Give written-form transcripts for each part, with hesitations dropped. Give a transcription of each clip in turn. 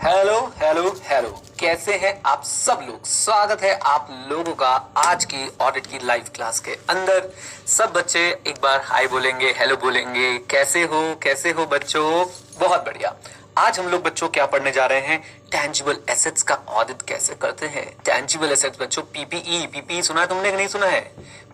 Hello hello hello, कैसे हैं आप सब लोग। स्वागत है आप लोगों का आज की ऑडिट की लाइव क्लास के अंदर। सब बच्चे एक बार हाय बोलेंगे, हेलो बोलेंगे। कैसे हो बच्चों? बहुत बढ़िया। आज हम लोग बच्चों क्या पढ़ने जा रहे हैं? टैंजिबल एसेट्स का ऑडिट कैसे करते हैं। टैंजिबल एसेट्स बच्चों पीपीई सुना है तुमने कि नहीं सुना है?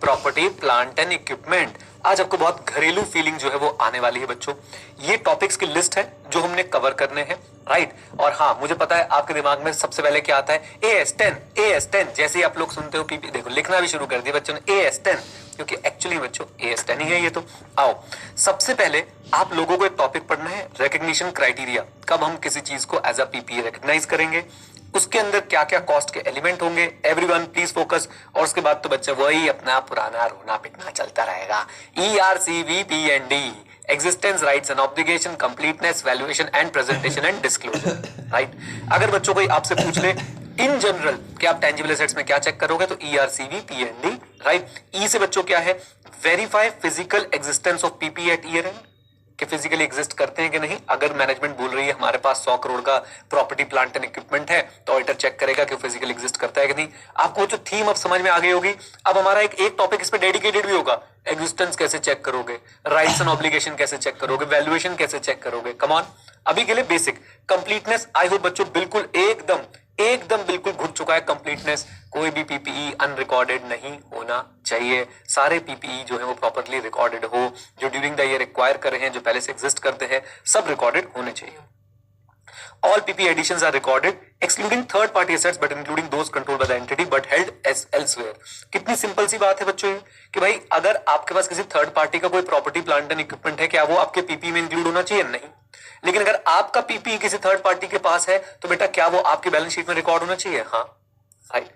Property plant and equipment. आज आपको बहुत घरेलू फीलिंग जो है वो आने वाली है बच्चों। ये टॉपिक्स की लिस्ट है जो हमने कवर करने हैं, राइट। और हाँ, मुझे पता है आपके दिमाग में सबसे पहले क्या आता है, AS10 जैसे ही आप लोग सुनते हो पीपी, देखो लिखना भी शुरू कर दिया बच्चों ने AS10, क्योंकि एक्चुअली बच्चों AS10 ही है ये। तो आओ सबसे पहले आप लोगों को एक टॉपिक पढ़ना है, रिकग्निशन क्राइटेरिया। कब हम किसी चीज को एज अ पीपीए रिकॉग्नाइज करेंगे, उसके अंदर क्या क्या कॉस्ट के एलिमेंट होंगे। Everyone please focus. और उसके बाद तो बच्चे वही अपना पुराना रोना पिटना चलता रहेगा। ERCVPND, existence, rights and obligation, completeness, valuation and presentation and disclosure, right. अगर बच्चों कोई आपसे पूछ ले इन जनरल कि आप टेंजिबल एसेट्स में क्या चेक करोगे, तो ERCVPND, राइट। ई से बच्चों क्या है, verify physical existence of PP at year end, कि फिजिकली एग्जिस्ट करते हैं कि नहीं। अगर मैनेजमेंट बोल रही है हमारे पास 100 करोड़ का प्रॉपर्टी प्लांट एंड इक्विपमेंट है, तो ऑडिटर चेक करेगा कि फिजिकली एग्जिस्ट करता है कि नहीं। आपको जो थीम अब समझ में आ गई होगी। अब हमारा एक टॉपिक इस पे डेडिकेटेड भी होगा। एग्जिस्टेंस कैसे चेक करोगे, राइट्स एंड ऑब्लिगेशन कैसे चेक करोगे, वैल्यूएशन कैसे चेक करोगे। कम ऑन, अभी के लिए बेसिक। कंप्लीटनेस आई होप बच्चों बिल्कुल एकदम बिल्कुल घुट चुका है कंप्लीटनेस। कोई भी पीपीई अनरिकॉर्डेड नहीं होना चाहिए। सारे पीपीई जो है वो प्रॉपर्ली रिकॉर्डेड हो, जो ड्यूरिंग द ईयर एक्वायर कर रहे हैं, जो पहले से एग्जिस्ट करते हैं, सब रिकॉर्डेड होने चाहिए। All PP additions are recorded, excluding third party assets but including those controlled by the entity but held as elsewhere। कितनी सिंपल सी बात है बच्चों ये, कि भाई अगर आपके पास किसी थर्ड पार्टी का कोई प्रॉपर्टी प्लांट एंड इक्विपमेंट है, क्या वो आपके पीपी में इंक्लूड होना चाहिए? नहीं। लेकिन अगर आपका पीपी किसी थर्ड पार्टी के पास है, तो बेटा क्या वो आपके बैलेंस शीट में रिकॉर्ड होना चाहिए? हाँ, राइट।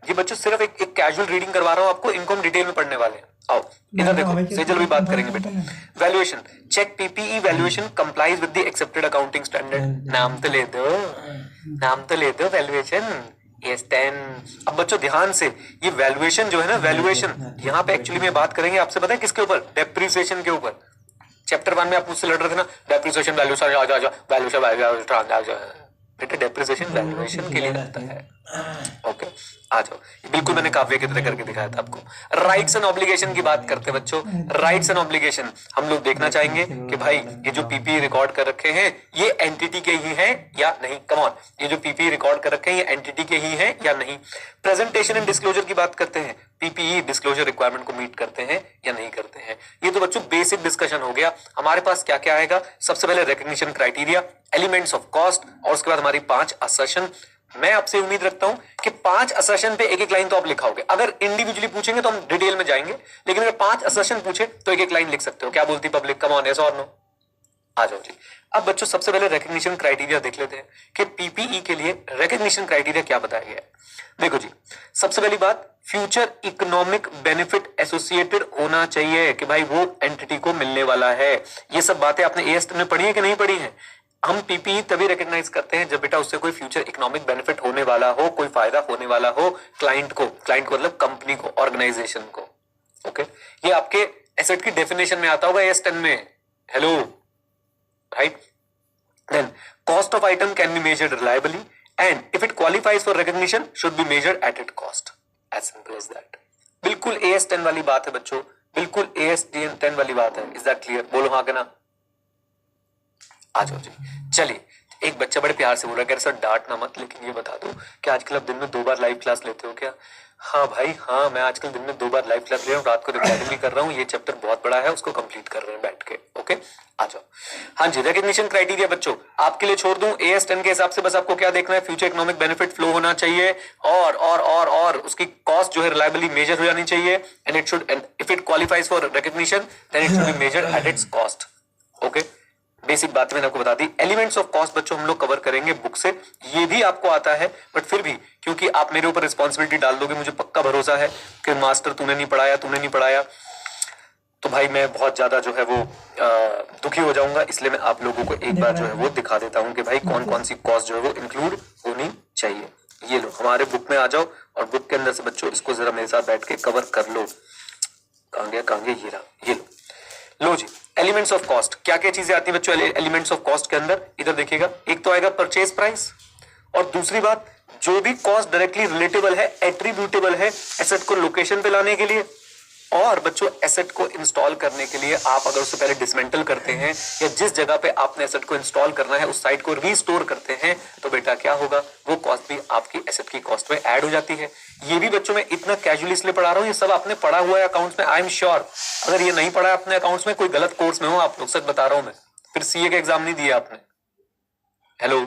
ये बच्चों सिर्फ एक कैजुअल रीडिंग करवा रहा हूं आपको, इनको हम डिटेल में पढ़ने वाले हैं। आओ इधर देखो, सेजल भी बात करेंगे बेटा। Valuation check, PPE valuation complies with the accepted accounting standard. नाम तो ले दो वैल्यूएशन ES10। अब बच्चों ध्यान से, ये वैल्यूएशन जो है ना, वैल्यूएशन यहाँ पे एक्चुअली में बात करेंगे आपसे, पता है किसके ऊपर? डेप्रिसिएशन के ऊपर। चैप्टर 1 में आप मुझसे लड़ रहे थे ना, डेप्रिसिएशन वैल्यूएशन बेटा, डेप्रिसिएशन वैल्यूएशन के लिए रहता है। ओके, आ जाओ। बिल्कुल मैंने काव्य की तरह करके दिखाया था आपको। राइट्स एंड ऑब्लिगेशन की बात करते हैं बच्चों। राइट्स एंड ऑब्लिगेशन हम लोग देखना चाहेंगे कि भाई ये जो पीपी रिकॉर्ड कर रखे हैं, ये एंटिटी के ही हैं या नहीं। कम ऑन, ये जो पीपी रिकॉर्ड कर रखे हैं, ये एंटिटी के ही हैं या नहीं। प्रेजेंटेशन एंड डिस्क्लोजर की बात करते हैं, पीपीई डिस्क्लोजर रिक्वायरमेंट को मीट करते हैं या नहीं करते हैं। ये तो बच्चों बेसिक डिस्कशन हो गया। हमारे पास क्या क्या आएगा? सबसे पहले recognition criteria, elements of cost, और उसके बाद हमारी 5 असर्शन। मैं आपसे उम्मीद रखता हूं कि 5 असर्शन पे एक एक लाइन तो आप लिखाओगे। अगर इंडिविजुअली पूछेंगे तो हम डिटेल में जाएंगे, लेकिन अगर 5 असर्शन पूछे तो एक एक लाइन लिख सकते हो। क्या बोलती पब्लिक? कम ऑन, यस और नो? आ जाओ जी। अब बच्चों सबसे पहले रिकग्निशन क्राइटेरिया देख लेते हैं कि पीपीई के लिए रिकग्निशन क्राइटेरिया क्या बताया गया है। देखो जी, सबसे पहली बात, फ्यूचर इकोनॉमिक बेनिफिट एसोसिएटेड होना चाहिए, कि भाई वो एंटिटी को मिलने वाला है। ये सब बातें आपने एएस में पढ़ी है कि नहीं पढ़ी है? हम पीपीई तभी रिकॉग्नाइज करते हैं जब बेटा उससे कोई फ्यूचर इकोनॉमिक बेनिफिट होने वाला हो, कोई फायदा होने वाला हो क्लाइंट को मतलब कंपनी को, ऑर्गेनाइजेशन को। ओके, ये आपके एसेट की डेफिनेशन में आता होगा AS10 में। Hello, right. Then cost of item can be measured reliably and if it qualifies for recognition should be measured at it cost. As simple as that. बिल्कुल AS10 वाली बात है बच्चों, बिल्कुल AS10 वाली बात है। Is that clear? बोलो हाँ के ना। आ जाओ जी। चलिए, एक बच्चा बड़े प्यार से बोल रहा है, सर डांटना मत, लेकिन ये बता दो कि आजकल आप दिन में 2 बार लाइव क्लास लेते हो क्या? हाँ भाई हाँ, मैं आजकल दिन में 2 बार लाइव क्लास ले रहा हूँ, रात को रिकॉर्डिंग भी कर रहा हूँ। ये चैप्टर बहुत बड़ा है, उसको कंप्लीट कर रहे हैं बैठ के। ओके, आ जाओ। हाँ जी, रिकग्निशन क्राइटेरिया बच्चों आपके लिए छोड़ दूं। AS10 के हिसाब से बस आपको क्या देखना है? फ्यूचर इकोनॉमिक बेनिफिट फ्लो होना चाहिए, और उसकी कॉस्ट जो है रिलायबली मेजर हो जानी चाहिए, and it should, if it qualifies for recognition then it should be measured at its cost. Okay, basic बात मैंने आपको बता दी। एलिमेंट्स ऑफ कॉस्ट बच्चों हम लोग कवर करेंगे बुक से, ये भी आपको आता है, बट फिर भी क्योंकि आप मेरे ऊपर रिस्पॉन्सिबिलिटी डाल दोगे, मुझे पक्का भरोसा है कि मास्टर तूने नहीं पढ़ाया, तो भाई मैं बहुत ज्यादा जो है वो दुखी हो जाऊंगा। इसलिए मैं आप लोगों को एक बार जो है वो दिखा देता हूँ कि भाई कौन कौन सी कॉस्ट जो है वो इंक्लूड होनी चाहिए। ये लो, हमारे बुक में आ जाओ और बुक के अंदर से बच्चों इसको जरा मेरे साथ बैठ के कवर कर लो। कहाँ गया ये रहा, ये लो जी। एलिमेंट्स ऑफ कॉस्ट, क्या क्या चीजें आती है बच्चों एलिमेंट्स ऑफ कॉस्ट के अंदर? इधर देखिएगा, एक तो आएगा परचेज प्राइस, और दूसरी बात जो भी कॉस्ट डायरेक्टली रिलेटेबल है, एट्रीब्यूटेबल है एसेट को लोकेशन पे लाने के लिए, और बच्चों एसेट को इंस्टॉल करने के लिए आप अगर उससे पहले डिसमेंटल करते हैं या जिस जगह पे आपने एसेट को इंस्टॉल करना है उस साइट को रीस्टोर करते हैं, तो बेटा क्या होगा, वो कॉस्ट भी आपकी एसेट की कॉस्ट में ऐड हो जाती है। ये भी बच्चों मैं इतना कैजुअली इसलिए पढ़ा रहा हूं, ये सब आपने पढ़ा हुआ है अकाउंट्स में, आई एम श्योर। अगर ये नहीं पढ़ा है अपने अकाउंट्स में, कोई गलत कोर्स में हो आप लोग, सच बता रहा हूं मैं, फिर सीए का एग्जाम नहीं दिया आपने। हेलो,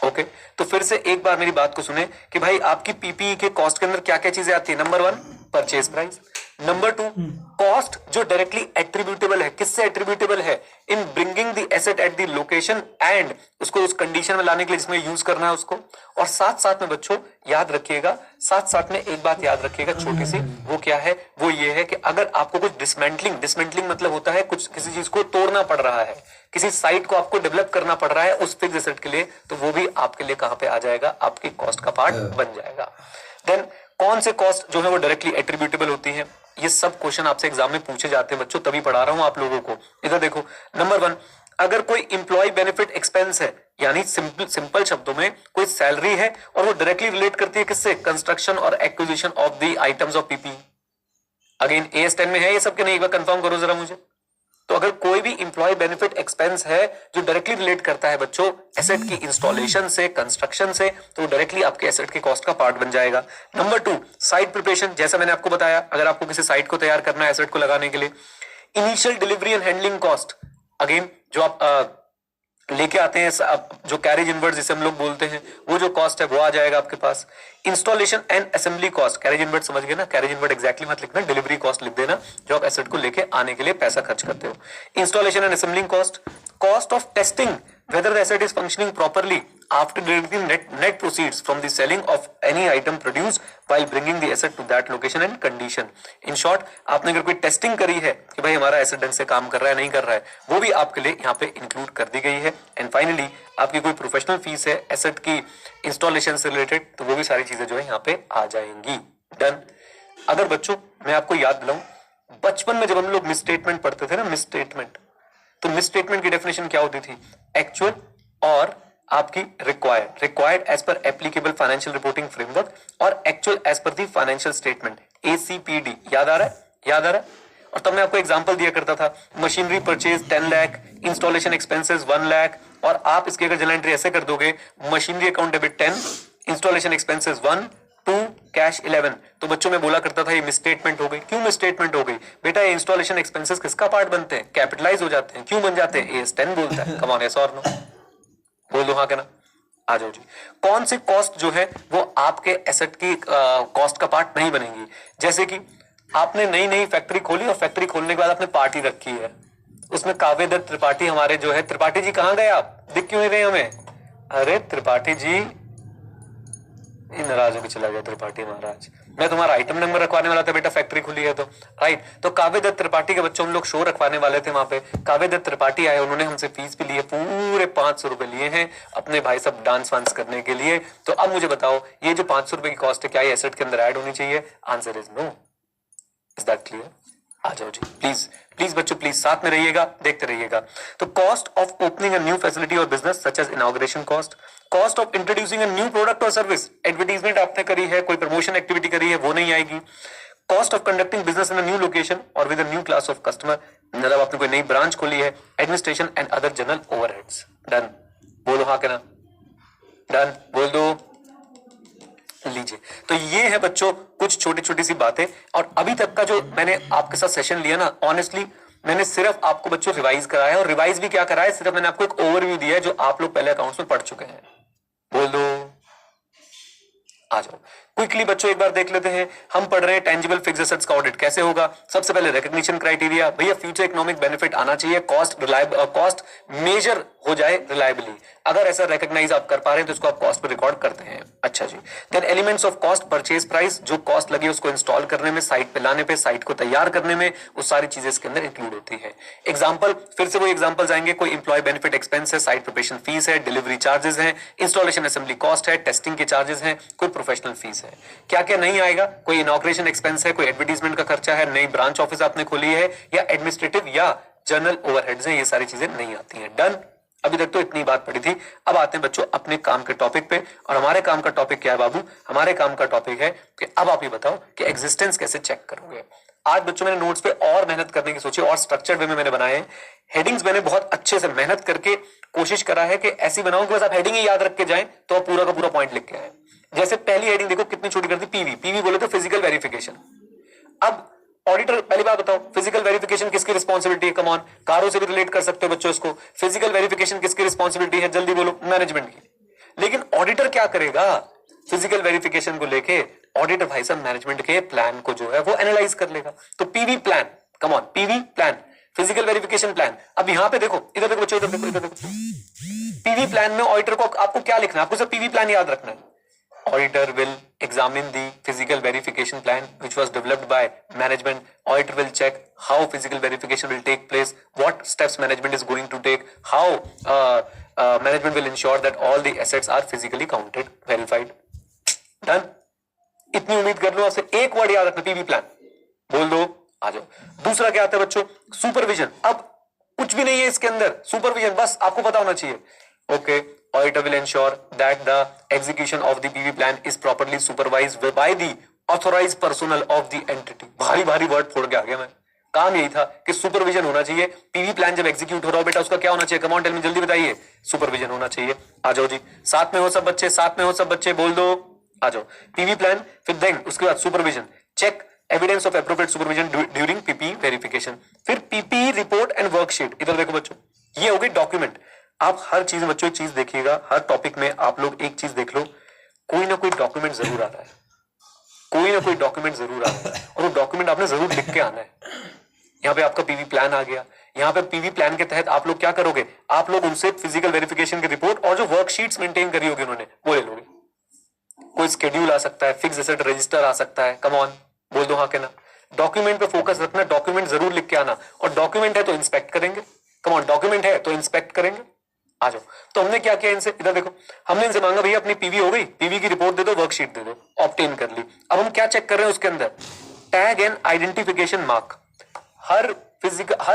ओके तो फिर से एक बार मेरी बात को सुने कि भाई आपकी पीपीई के कॉस्ट के अंदर क्या क्या चीजें आती है। Number 1 purchase price, number 2 cost जो डायरेक्टली एट्रीब्यूटेबल है, किससे एट्रीब्यूटेबल है, in bringing the asset at the location and उसको उस कंडीशन में लाने के लिए जिसमें यूज करना है उसको। और साथ साथ में बच्चों याद रखिएगा, साथ साथ में एक बात याद रखिएगा छोटी सी, वो क्या है, वो ये है कि अगर आपको कुछ डिसमेंटलिंग मतलब होता है कुछ किसी चीज को तोड़ना पड़ रहा है, किसी साइट को आपको डेवलप करना पड़ रहा है उस फिक्स एसेट के लिए, तो वो भी आपके लिए कहां पे आ जाएगा, आपकी कॉस्ट का पार्ट बन जाएगा। देन कौन से कॉस्ट जो है वो डायरेक्टली एट्रीब्यूटेबल होती है, ये सब क्वेश्चन आपसे एग्जाम में पूछे जाते हैं बच्चों, तभी पढ़ा रहा हूं आप लोगों को। इधर देखो, नंबर 1 अगर कोई इंप्लॉय बेनिफिट एक्सपेंस है, यानी सिंपल शब्दों में कोई सैलरी है और वो डायरेक्टली रिलेट करती है किससे, कंस्ट्रक्शन और acquisition of the items of PP. Again AS10 में है ये सब के नहीं, एक बार कंफर्म करो जरा मुझे। तो अगर कोई भी इंप्लॉय बेनिफिट एक्सपेंस है जो डायरेक्टली रिलेट करता है बच्चों एसेट की इंस्टॉलेशन से, कंस्ट्रक्शन से, तो वो डायरेक्टली आपके एसेट की कॉस्ट का पार्ट बन जाएगा। नंबर 2 साइट प्रिपरेशन, जैसा मैंने आपको बताया, अगर आपको किसी साइट को तैयार करना है एसेट को लगाने के लिए। Initial delivery and handling cost, again जो आप लेके आते हैं, जो कैरेज इनवर्ड जिसे हम लोग बोलते हैं, वो जो कॉस्ट है वो आ जाएगा आपके पास। Installation and assembly cost, carriage inward समझ गए ना, कैरेज इनवर्ड एग्जैक्टली मत लिखना, डिलीवरी कॉस्ट लिख देना, जो आप एसेट को लेके आने के लिए पैसा खर्च करते हो। Installation and assembling cost, cost of testing whether the asset is functioning properly after deriving net proceeds from the selling of any item produced while bringing the asset to that location and condition। in short, आपने अगर कोई testing करी है कि भाई हमारा asset ढंग से काम कर रहा है नहीं कर रहा है, वो भी आपके लिए यहाँ पे इंक्लूड कर दी गई है। एंड फाइनली आपकी कोई प्रोफेशनल फीस है एसेट की इंस्टॉलेशन से रिलेटेड, तो वो भी सारी चीजें जो है यहाँ पे आ जाएंगी। डन। अगर बच्चों मैं आपको याद दिलाऊं, बचपन में जब हम लोग मिस स्टेटमेंट पढ़ते थे ना, मिस स्टेटमेंट, तो मिस स्टेटमेंट की डेफिनेशन क्या होती थी, एक्चुअल और आपकी रिक्वायर्ड एज पर एप्लीकेबल फाइनेंशियल रिपोर्टिंग फ्रेमवर्क और एक्चुअल एज पर दी फाइनेंशियल स्टेटमेंट, ACPD। याद आ रहा है। और तब मैं आपको एग्जांपल दिया करता था, machinery purchase 10 lakh, installation expenses 1 lakh, और आप इसकी अगर जनरल एंट्री ऐसे कर दोगे, machinery account debit 10, installation expenses 1, 2, cash 11, तो बच्चों में बोला करता था ये मिसस्टेटमेंट हो गई। क्यों मिसस्टेटमेंट हो गई बेटा? ये इंस्टॉलेशन एक्सपेंसेस किसका पार्ट बनते हैं? कैपिटलाइज हो जाते हैं। क्यों बन जाते हैं? AS10 बोलता है। कम ऑन, यस और नो? बोल दो हाँ क्या ना। आ जाओ जी। कौन सी कॉस्ट जो है वो आपके एसेट की कॉस्ट का पार्ट नहीं बनेगी? जैसे कि आपने नई फैक्ट्री खोली और फैक्ट्री खोलने के बाद आपने पार्टी रखी है, उसमें काव्य दत्त त्रिपाठी हमारे जो है, त्रिपाठी जी कहाँ गए आप? दिख क्यों नहीं रहे हमें? अरे त्रिपाठी जी नाराज होकर चला गया त्रिपाठी महाराज। मैं तुम्हारा आइटम नंबर रखवाने वाला था बेटा, फैक्ट्री खुली है तो राइट। तो काव्य दत्त त्रिपाठी के बच्चों हम लोग शो रखवाने वाले थे वहां पे। काव्य दत्त त्रिपाठी आए, उन्होंने हमसे फीस भी लिए, पूरे 500 रुपए लिए हैं अपने भाई सब डांस वांस करने के लिए। तो अब मुझे बताओ ये जो 500 रुपए की कॉस्ट है, क्या ये एसेट के अंदर ऐड होनी चाहिए? Answer is no. Is that clear? आ जाओ जी प्लीज बच्चों, प्लीज साथ में रहिएगा, देखते रहिएगा। तो cost of opening a new facility और business such as inauguration cost, cost of introducing a new product और सर्विस, एडवर्टाइजमेंट आपने करी है, कोई प्रमोशन एक्टिविटी करी है, वो नहीं आएगी। Cost of conducting business in a new location और with a new class of customer, मतलब आपने कोई नई ब्रांच खोली है, administration and other general overheads. Done. बोलो हाँ क्या ना? डन बोल दो। लीजिए, तो ये है बच्चों कुछ छोटी छोटी सी बातें। और अभी तक का जो मैंने आपके साथ सेशन लिया ना, ऑनेस्टली मैंने सिर्फ आपको बच्चों रिवाइज कराया, और रिवाइज भी क्या कराया, सिर्फ मैंने आपको एक ओवरव्यू दिया है जो आप लोग पहले अकाउंट्स में पढ़ चुके हैं। बोल दो। आ जाओ क्विकली बच्चों, एक बार देख लेते हैं। हम पढ़ रहे हैं टेंजिबल फिक्स्ड एसेट्स का ऑडिट कैसे होगा। सबसे पहले रिकॉग्निशन क्राइटेरिया, भैया फ्यूचर इकोनॉमिक बेनिफिट आना चाहिए, कॉस्ट मेजर हो जाए रिलायबली। अगर ऐसा रिकॉग्नाइज आप कर पा रहे हैं तो इसको आप कॉस्ट पर रिकॉर्ड करते हैं। अच्छा जी। Then elements of cost, purchase price, जो कॉस्ट लगी उसको इंस्टॉल करने में, साइट पे लाने पे, साइट को तैयार करने में, वो सारी चीजें इसके अंदर इंक्लूड होती है। एग्जाम्पल, फिर से वो एग्जाम्पल आएंगे, कोई इंप्लॉय बेनिफिट एक्सपेंस है, साइट प्रिपरेशन फीस है, डिलीवरी चार्जेस है, इंस्टॉलेशन असेंबली कॉस्ट है, टेस्टिंग के चार्जेस हैं, कोई प्रोफेशनल फीस है। क्या क्या नहीं आएगा? कोई इनॉग्रेशन एक्सपेंस है, कोई एडवर्टाइजमेंट का खर्चा है, नई ब्रांच ऑफिस आपने खोली है, या एडमिनिस्ट्रेटिव या जर्नल ओवरहेड्स हैं, ये सारी चीजें नहीं आती हैं। डन। अभी तक तो इतनी बात पड़ी थी। अब आते हैं बच्चों अपने काम के टॉपिक पे, और हमारे काम का टॉपिक क्या है बाबू? हमारे काम का टॉपिक है कि अब आप ये बताओ कि एग्जिस्टेंस कैसे चेक करोगे। आज बच्चों मैंने नोट्स पे और मेहनत करने की सोची और स्ट्रक्चर्ड वे में मैंने बनाए हैं। हेडिंग्स मैंने बहुत अच्छे से मेहनत करके कोशिश करा है कि ऐसी बनाऊं कि बस आप हेडिंग ही याद रख के जाएं तो आप पूरा का पूरा पॉइंट लिख के आए। जैसे पहली हेडिंग देखो कितनी छोटी कर दी, पीवी। पीवी बोले तो फिजिकल वेरिफिकेशन। अब ऑडिटर, पहली बात बताओ, फिजिकल वेरिफिकेशन किसकी रिस्पॉन्सिबिलिटी है? कम ऑन, कारों से भी रिलेट कर सकते हो बच्चों इसको। फिजिकल वेरिफिकेशन किसकी रिस्पॉन्सिबिलिटी है? जल्दी बोलो। मैनेजमेंट की। लेकिन ऑडिटर क्या करेगा फिजिकल वेरिफिकेशन को लेके? ऑडिटर भाई साहब मैनेजमेंट के प्लान को जो है वो एनालाइज कर लेगा। तो PV plan, come on, PV plan, physical verification plan. अब यहां पे देखो, इधर देखो बच्चों, इधर देखो, इधर देखो। पीवी प्लान में ऑडिटर को आपको क्या लिखना है? आपको सिर्फ पीवी प्लान याद रखना है। Auditor will examine the physical verification plan which was developed by management. Auditor will check how physical verification will take place, what steps management is going to take, how management will ensure that all the assets are physically counted, verified. Done. इतनी उम्मीद कर लो आपसे। एक word याद रखना, PV plan बोल दो, आ जाओ। दूसरा क्या आता है बच्चों? सुपरविजन। अब कुछ भी नहीं है इसके अंदर, सुपरविजन बस आपको पता होना चाहिए। Okay, auditor will ensure that the execution of the PV plan is properly supervised by the authorized personnel of the entity. भारी भारी वर्ड फोड़ के आ गया मैं। काम यही था कि सुपरविजन होना चाहिए। पीवी प्लान जब एग्जीक्यूट हो रहा हो बेटा, उसका क्या होना चाहिए? कम ऑन टेल मी, जल्दी बताइए। सुपरविजन होना चाहिए। आ जाओ जी, साथ में हो सब बच्चे, साथ में हो सब बच्चे, बोल दो, आ जाओ। पीवी प्लान, फिर देन उसके बाद supervision, check evidence of appropriate supervision during PP verification, फिर पीपी रिपोर्ट एंड वर्कशीट। इधर देखो बच्चों, ये हो गई डॉक्यूमेंट। आप हर चीज में बच्चों एक चीज देखिएगा, हर टॉपिक में आप लोग एक चीज देख लो, कोई ना कोई डॉक्यूमेंट जरूर आ रहा है, कोई ना कोई डॉक्यूमेंट जरूर आ रहा है, और वो डॉक्यूमेंट आपने जरूर लिख के आना है। यहाँ पे आपका पीवी प्लान आ गया। यहाँ पे पीवी प्लान के तहत आप लोग क्या करोगे? आप लोग उनसे फिजिकल वेरिफिकेशन की रिपोर्ट और जो वर्कशीट्स मेंटेन करी होगी उन्होंने, वो ले लोगे। कोई स्केड्यूल आ सकता है, फिक्स एसेट रजिस्टर आ सकता है, कम ऑन, बोल दो हाँ के ना। डॉक्यूमेंट पे फोकस रखना, डॉक्यूमेंट जरूर लिख के आना, और डॉक्यूमेंट है तो इंस्पेक्ट करेंगे। कम ऑन, डॉक्यूमेंट है तो इंस्पेक्ट करेंगे। आ जाओ। तो हमने क्या किया इनसे, इधर देखो, हमने इनसे मांगा भैया अपनी पीवी हो गई, पीवी की रिपोर्ट दे दो, वर्कशीट दे दो, ऑब्टेन कर ली। अब हम क्या चेक कर रहे हैं उसके अंदर? Tag and identification mark. Her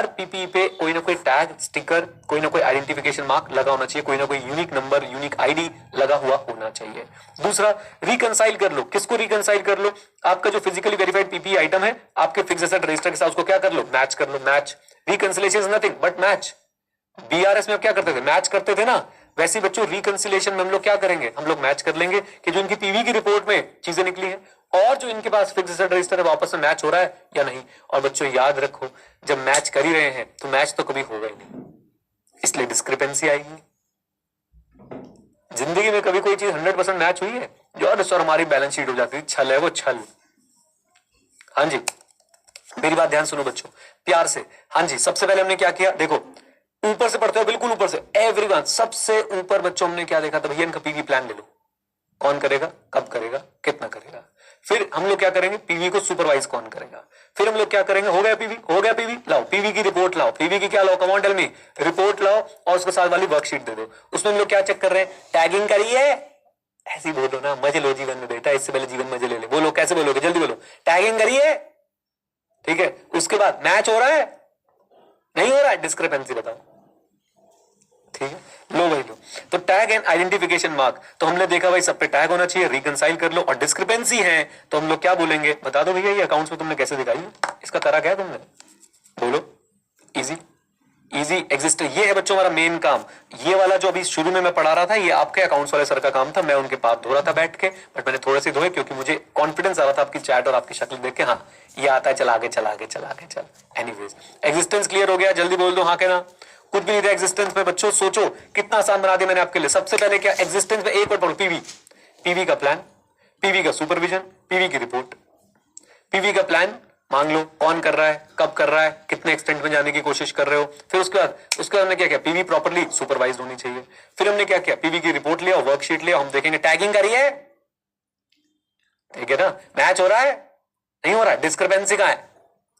PP पे कोई ना कोई टैग, स्टिकर, कोई ना कोई आइडेंटिफिकेशन मार्क लगा होना चाहिए, कोई ना कोई यूनिक नंबर, यूनिक आईडी लगा हुआ होना चाहिए। दूसरा, रिकंसाइल कर लो। किसको रिकंसाइल कर लो? आपका जो फिजिकली वेरीफाइड पीपी आइटम है आपके फिक्स एसेट रजिस्टर के साथ, उसको क्या कर लो? मैच कर लो। Match, reconciliation is nothing but match. BRS में आप क्या करते थे? मैच करते थे ना। वैसे बच्चों रिकंसिलेशन में हम लोग क्या करेंगे? हम लोग मैच कर लेंगे कि जो इनकी पीवी की रिपोर्ट में चीजें निकली हैं और जो इनके पास फिक्स एसेट रजिस्टर है वापस में मैच हो रहा है या नहीं। और बच्चों याद रखो, जब मैच कर ही रहे हैं तो मैच तो कभी होगा ही नहीं, इसलिए डिस्क्रिपेंसी आएगी। जिंदगी में कभी कोई चीज 100% मैच हुई है? जो और सर हमारी बैलेंस शीट हो जाती है, छल है वो, छल। हाँ जी, मेरी बात ध्यान सुनो बच्चों प्यार से। हाँ जी, सबसे पहले हमने क्या किया? देखो, ऊपर से पढ़ते हो, बिल्कुल ऊपर से, एवरीवन, सबसे ऊपर बच्चों हमने क्या देखा था? भैया इनका पीवी प्लान ले लो। कौन करेगा, कब करेगा, कितना करेगा। फिर हम लोग क्या करेंगे? पीवी को सुपरवाइज कौन करेगा। फिर हम लोग क्या करेंगे? हो गया पीवी, हो गया पीवी, लाओ पीवी की रिपोर्ट लाओ। पीवी की क्या लाओ? Come on tell me, report लाओ और उसके साथ वाली वर्कशीट दे दो। उसमें हम लोग क्या चेक कर रहे हैं? टैगिंग करिए। ऐसी बोलो ना, मजे लो जीवन में बेटा, इससे पहले जीवन मजे ले ले। बोलो, कैसे बोलोगे? जल्दी बोलो। टैगिंग करिए, ठीक है। उसके बाद मैच हो रहा है, नहीं हो रहा है, डिस्क्रिपेंसी बताओ, ठीक है। लो भाई लो। तो टैग एंड आइडेंटिफिकेशन मार्क, तो हमने देखा भाई सब पे टैग होना चाहिए, रिकंसाइल कर लो। और डिस्क्रिपेंसी है तो हम लोग क्या बोलेंगे? बता दो भैया, ये अकाउंट्स में तुमने कैसे दिखाई, इसका करा क्या तुमने? बोलो। Easy, easy exist. ये है बच्चों हमारा मेन काम। ये वाला जो अभी शुरू में मैं पढ़ा रहा था, ये आपके अकाउंट्स वाले सर का काम था। मैं उनके पास धो रहा था बैठ के, बट मैंने थोड़े से धोए क्योंकि मुझे कॉन्फिडेंस आ रहा था आपकी चैट और आपकी शक्ल देख के। हाँ, ये आता है, चल आगे चल, आगे चल, आगे चल। एनीवेज, एग्जिस्टेंस क्लियर हो गया? जल्दी बोल दो हाँ के ना। कुछ भी नहीं था एग्जिस्टेंस में बच्चों, सोचो कितना आसान बना दिया मैंने आपके लिए। सबसे पहले क्या एग्जिस्टेंस में? एक बार पढ़ो, पीवी, पीवी का प्लान, पीवी का सुपरविजन, पीवी की रिपोर्ट। पीवी का प्लान मांग लो, कौन कर रहा है, कब कर रहा है, कितने एक्सटेंट में जाने की कोशिश कर रहे हो। फिर उसके बाद हमने क्या किया? पीवी प्रॉपर्ली सुपरवाइज होनी चाहिए। फिर हमने क्या किया? पीवी की रिपोर्ट लिया, वर्कशीट लिया। हम देखेंगे टैगिंग करिए, ठीक है ना। मैच हो रहा है, नहीं हो रहा है, डिस्क्रिपेंसी कहां है,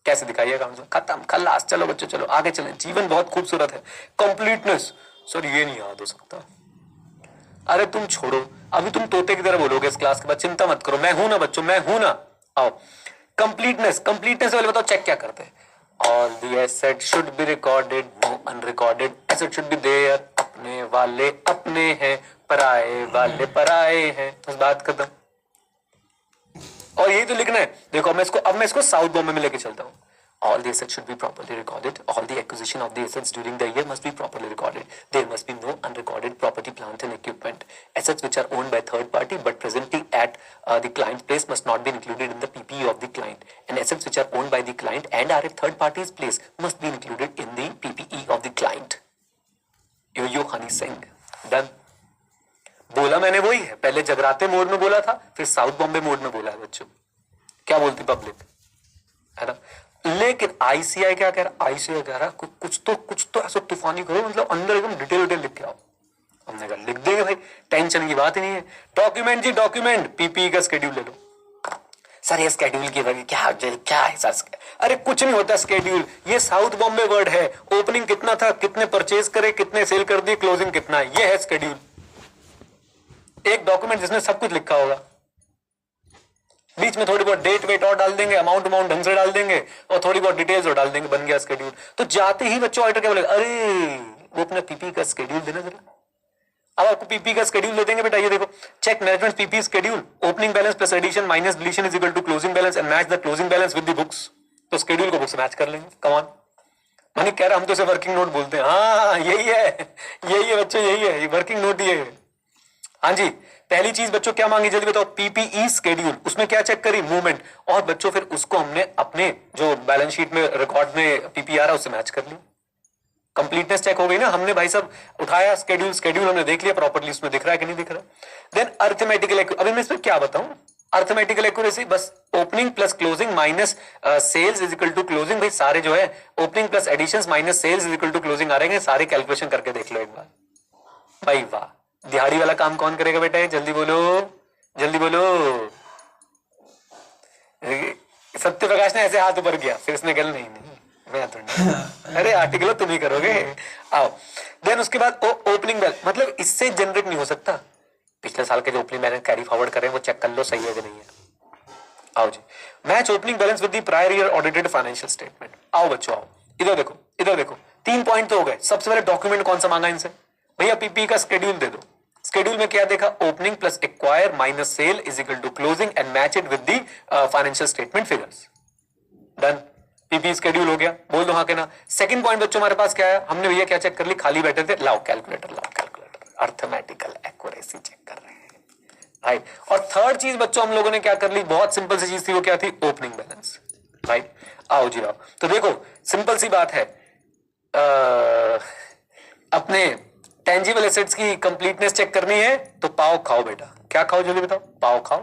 कैसे दिखाइए अकाउंट में? खत्म, खल्लास। चलो बच्चों, चलो आगे चलें। जीवन बहुत खूबसूरत है। कंप्लीटनेस, सर ये नहीं याद हो सकता। अरे तुम छोड़ो, अभी तुम तोते की तरह बोलोगे इस क्लास के बाद, चिंता मत करो, मैं हूं ना बच्चों, मैं हूं ना। आओ, कंप्लीटनेस, कंप्लीटनेस वाले बताओ चेक क्या करते हैं? All the asset should be recorded, no unrecorded asset should be there, अपने वाले अपने हैं, पराए वाले पराए हैं, बस बात खत्म। और यही तो लिखना है। देखो अब मैं इसको साउथ बॉम्बे में लेके चलता हूँ। All the assets should be properly recorded. All the acquisition of the assets during the year must be properly recorded. There must be no unrecorded property, plant and equipment. Assets which are owned by third party but presently at the client's place must not be included in the PPE of the client. And assets which are owned by the client and are at third party's place must be included in the PPE of the client. Yo Honey Singh. Done. बोला मैंने वही है, पहले जगराते mode में बोला था, फिर साउथ बॉम्बे मोड में बोला है बच्चों। क्या बोलती पब्लिक, है ना? लेकिन आईसीआई क्या कह रहा, आईसीआई कह रहा कुछ तो ऐसा तूफानी करो, मतलब अंदर एकदम डिटेल लिख के आओ। हमने कहा लिख देंगे भाई, टेंशन की बात ही नहीं है। डॉक्यूमेंट जी डॉक्यूमेंट, पीपीई का स्केड्यूल ले लो। सर ये स्केड्यूल की वजह क्या है सर? अरे कुछ नहीं होता स्केड्यूल, ये साउथ बॉम्बे वर्ड है। ओपनिंग कितना था, कितने परचेज करे, कितने सेल कर दिए, क्लोजिंग कितना है, ये है स्केड्यूल। एक डॉक्यूमेंट जिसमें सब कुछ लिखा होगा, बीच में थोड़ी बहुत डेट वेट और डाल देंगे, अमाउंट ढंग से डाल देंगे और थोड़ी बहुत डिटेल्स और डाल देंगे, बन गया स्केड्यूल। तो जाते ही बच्चों ऑडिटर क्या बोलेगा, अरे वो अपना पीपी का स्केड्यूल देना जरा। अब आपको पीपी का स्केड्यूल दे देंगे बेटा, ये देखो, check management PP schedule, opening balance plus addition minus deletion is equal to closing balance and match the closing balance with the books. तो स्केड्यूल को बुक्स मैच कर लेंगे। कम ऑन, मैंने कह रहा हम तो इसे वर्किंग नोट बोलते हैं। हाँ यही है बच्चों, यही है, ये वर्किंग नोट ही है। हाँ जी, पहली चीज बच्चों क्या मांगी जल्दी बताओ, पीपीई स्केड्यूल। उसमें क्या चेक करी, मूवमेंट, और बच्चों फिर उसको हमने अपने जो बैलेंस शीट में रिकॉर्ड में पीपी आ रहा है उससे मैच कर लिया। कंप्लीटनेस चेक हो गई ना, हमने भाई साहब उठाया स्केड्यूल हमने देख लिया प्रॉपर्ली, उसमें दिख रहा है कि नहीं दिख रहा। देन अर्थमेटिकल, अभी मैं इसमें क्या बताऊं, अर्थमेटिकल एक्यूरेसी, बस opening plus closing minus sales is equal to closing. भाई सारे जो है opening plus additions minus sales is equal to closing आ रहे हैं, सारे कैलकुलेशन करके देख लो एक बार। भाई वाह, दिहाड़ी वाला काम कौन करेगा बेटा, जल्दी बोलो जल्दी बोलो। सत्य प्रकाश ने ऐसे हाथ ऊपर किया, फिर उसने कहा नहीं मैं तो नहीं। अरे आर्टिकल तुम ही करोगे, आओ। देन उसके बाद ओपनिंग बैलेंस, मतलब इससे जनरेट नहीं हो सकता। पिछले साल के जो ओपनिंग बैलेंस कैरी फॉरवर्ड करें वो चेक कर लो सही है कि नहीं है। आओ जी, match opening balance with the prior year audited financial statement. आओ बच्चों आओ, इधर देखो 3 पॉइंट तो हो गए। सबसे पहले डॉक्यूमेंट कौन सा मांगा इनसे, भैया पीपी का स्केड्यूल दे दो। स्केड्यूल में क्या देखा, opening plus acquire minus sale is equal to closing and match it with the financial statement figures. Done, PP schedule हो गया, बोल दो हाँ के ना। सेकंड पॉइंट बच्चों हमारे पास क्या है, हमने भैया क्या चेक कर ली, खाली बैठे थे, लाओ कैलकुलेटर, अर्थमेटिकल एक्यूरेसी चेक कर रहे हैं, राइट। और थर्ड चीज बच्चों हम लोगों ने क्या कर ली, बहुत सिंपल सी चीज थी, वो क्या थी, ओपनिंग बैलेंस, राइट। आओ जी आओ, तो देखो सिंपल सी बात है, अपने टेंजिबल एसेट्स की कंप्लीटनेस चेक करनी है तो पाव खाओ बेटा। क्या खाओ जल्दी बताओ, पाव खाओ।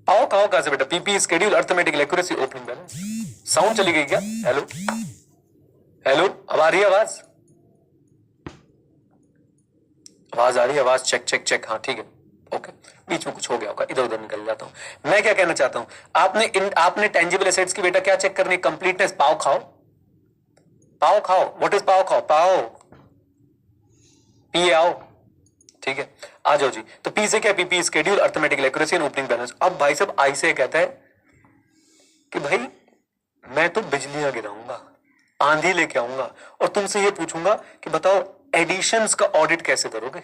पाव खाओ कहां से बेटा, PP schedule, arithmetical accuracy, opening balance. Sound चली गई क्या, हेलो हेलो, अब आ रही है आवाज, आवाज आ रही है, आवाज चेक चेक चेक, हाँ ठीक है, ओके। बीच में कुछ हो गया होगा, इधर उधर निकल जाता हूं। मैं क्या कहना चाहता हूं, आपने टेंजिबल एसेट्स की बेटा क्या चेक करनी, कंप्लीटनेस, पाव खाओ, पाव खाओ। व्हाट इज पाव खाओ, पाव पी आओ, ठीक है, आ जाओ जी। तो पी से क्या, PP schedule, arithmetical accuracy and opening balance. अब भाई साहब आई से कहता है कि भाई मैं तो बिजलियां गिराऊंगा, आंधी लेके आऊंगा और तुमसे ये पूछूंगा कि बताओ एडिशंस का ऑडिट कैसे करोगे।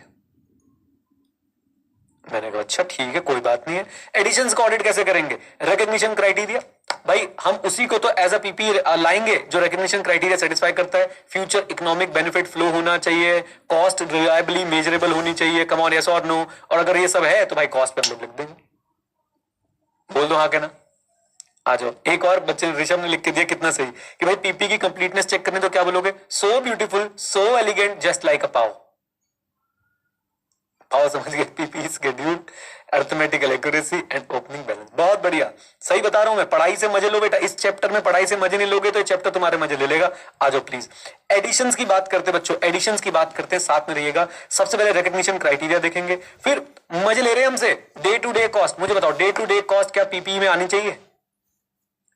मैंने कहा अच्छा ठीक है कोई बात नहीं है, एडिशंस का ऑडिट कैसे करेंगे, रिकॉग्निशन क्राइटेरिया, भाई हम उसी को तो एज अ पीपी लाएंगे जो रिकॉग्निशन क्राइटेरिया सेटिस्फाई करता है। फ्यूचर इकोनॉमिक बेनिफिट फ्लो होना चाहिए, कॉस्ट रिलायबली मेजरेबल होनी चाहिए, कम ऑन यस और नो। और अगर ये सब है तो भाई कॉस्ट पे हम लोग लिख देंगे, बोल दो हाँ के ना, आ जाओ। एक और बच्चे ऋषभ ने लिख के दिया कितना सही कि भाई पीपी की कंप्लीटनेस चेक करने तो क्या बोलोगे, so beautiful so elegant just like a pav. Pav समझ गए, PP schedule, arithmetical accuracy and opening balance. बहुत बढ़िया, सही बता रहा हूं मैं, पढ़ाई से मजे लो बेटा। इस चैप्टर में पढ़ाई से मजे नहीं लोगे तो ये चैप्टर तुम्हारे मजे ले लेगा। आ जाओ प्लीज, एडिशंस की बात करते बच्चों, एडिशंस की बात करते हैं, साथ में रहिएगा। सबसे पहले रिकॉग्निशन क्राइटेरिया देखेंगे, फिर मजे ले रहे हैं हमसे डे टू डे कॉस्ट। मुझे बताओ डे टू डे कॉस्ट क्या पीपी में आनी चाहिए,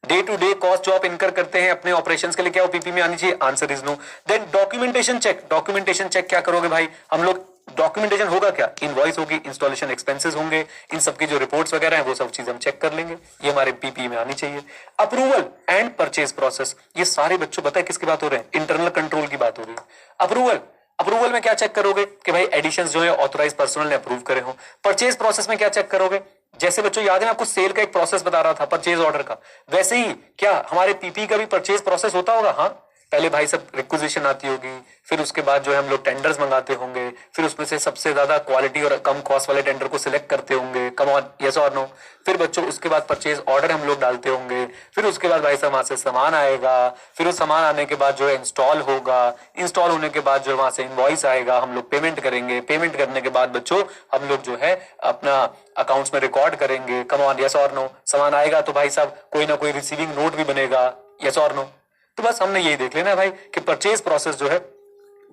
डे टू डे कॉस्ट जो आप इनकर करते हैं अपने ऑपरेशंस के लिए क्या वो पीपी में आनी चाहिए, answer is no. Then documentation check, documentation check क्या करोगे भाई, हम लोग डॉक्यूमेंटेशन होगा क्या, इनवॉइस होगी, इंस्टॉलेशन एक्सपेंसेस होंगे, इन सबकी जो रिपोर्ट्स वगैरह हैं वो सब चीज हम चेक कर लेंगे, ये हमारे पीपी में आनी चाहिए। अप्रूवल एंड परचेज प्रोसेस, ये सारे बच्चों पता है किसकी बात हो रहे हैं, इंटरनल कंट्रोल की बात हो रही है। अप्रूवल में क्या चेक करोगे कि भाई एडिशंस जो है ऑथोराइज पर्सनल ने अप्रूव करे हो। परचेज प्रोसेस में क्या चेक करोगे, जैसे बच्चों याद है मैं आपको सेल का एक प्रोसेस बता रहा था परचेज ऑर्डर का, वैसे ही क्या हमारे पीपी का भी परचेज प्रोसेस होता होगा। हाँ, पहले भाई सब रिक्विजिशन आती होगी, फिर उसके बाद जो है हम लोग टेंडर्स मंगाते होंगे, फिर उसमें से सबसे ज्यादा क्वालिटी और कम कॉस्ट वाले टेंडर को सिलेक्ट करते होंगे, कम ऑन यस और नो। फिर बच्चों उसके बाद परचेज ऑर्डर हम लोग डालते होंगे, फिर उसके बाद भाई साहब वहां से सामान आएगा, फिर उस सामान आने के बाद जो है इंस्टॉल होगा, इंस्टॉल होने के बाद जो है वहां से इनवॉइस आएगा, हम लोग पेमेंट करेंगे, पेमेंट करने के बाद बच्चों हम लोग जो है अपना अकाउंट्स में रिकॉर्ड करेंगे, कम ऑन यस और नो। सामान आएगा तो भाई साहब कोई ना कोई रिसीविंग नोट भी बनेगा, यस और नो। तो बस हमने यही देख लेना है भाई कि परचेज प्रोसेस जो है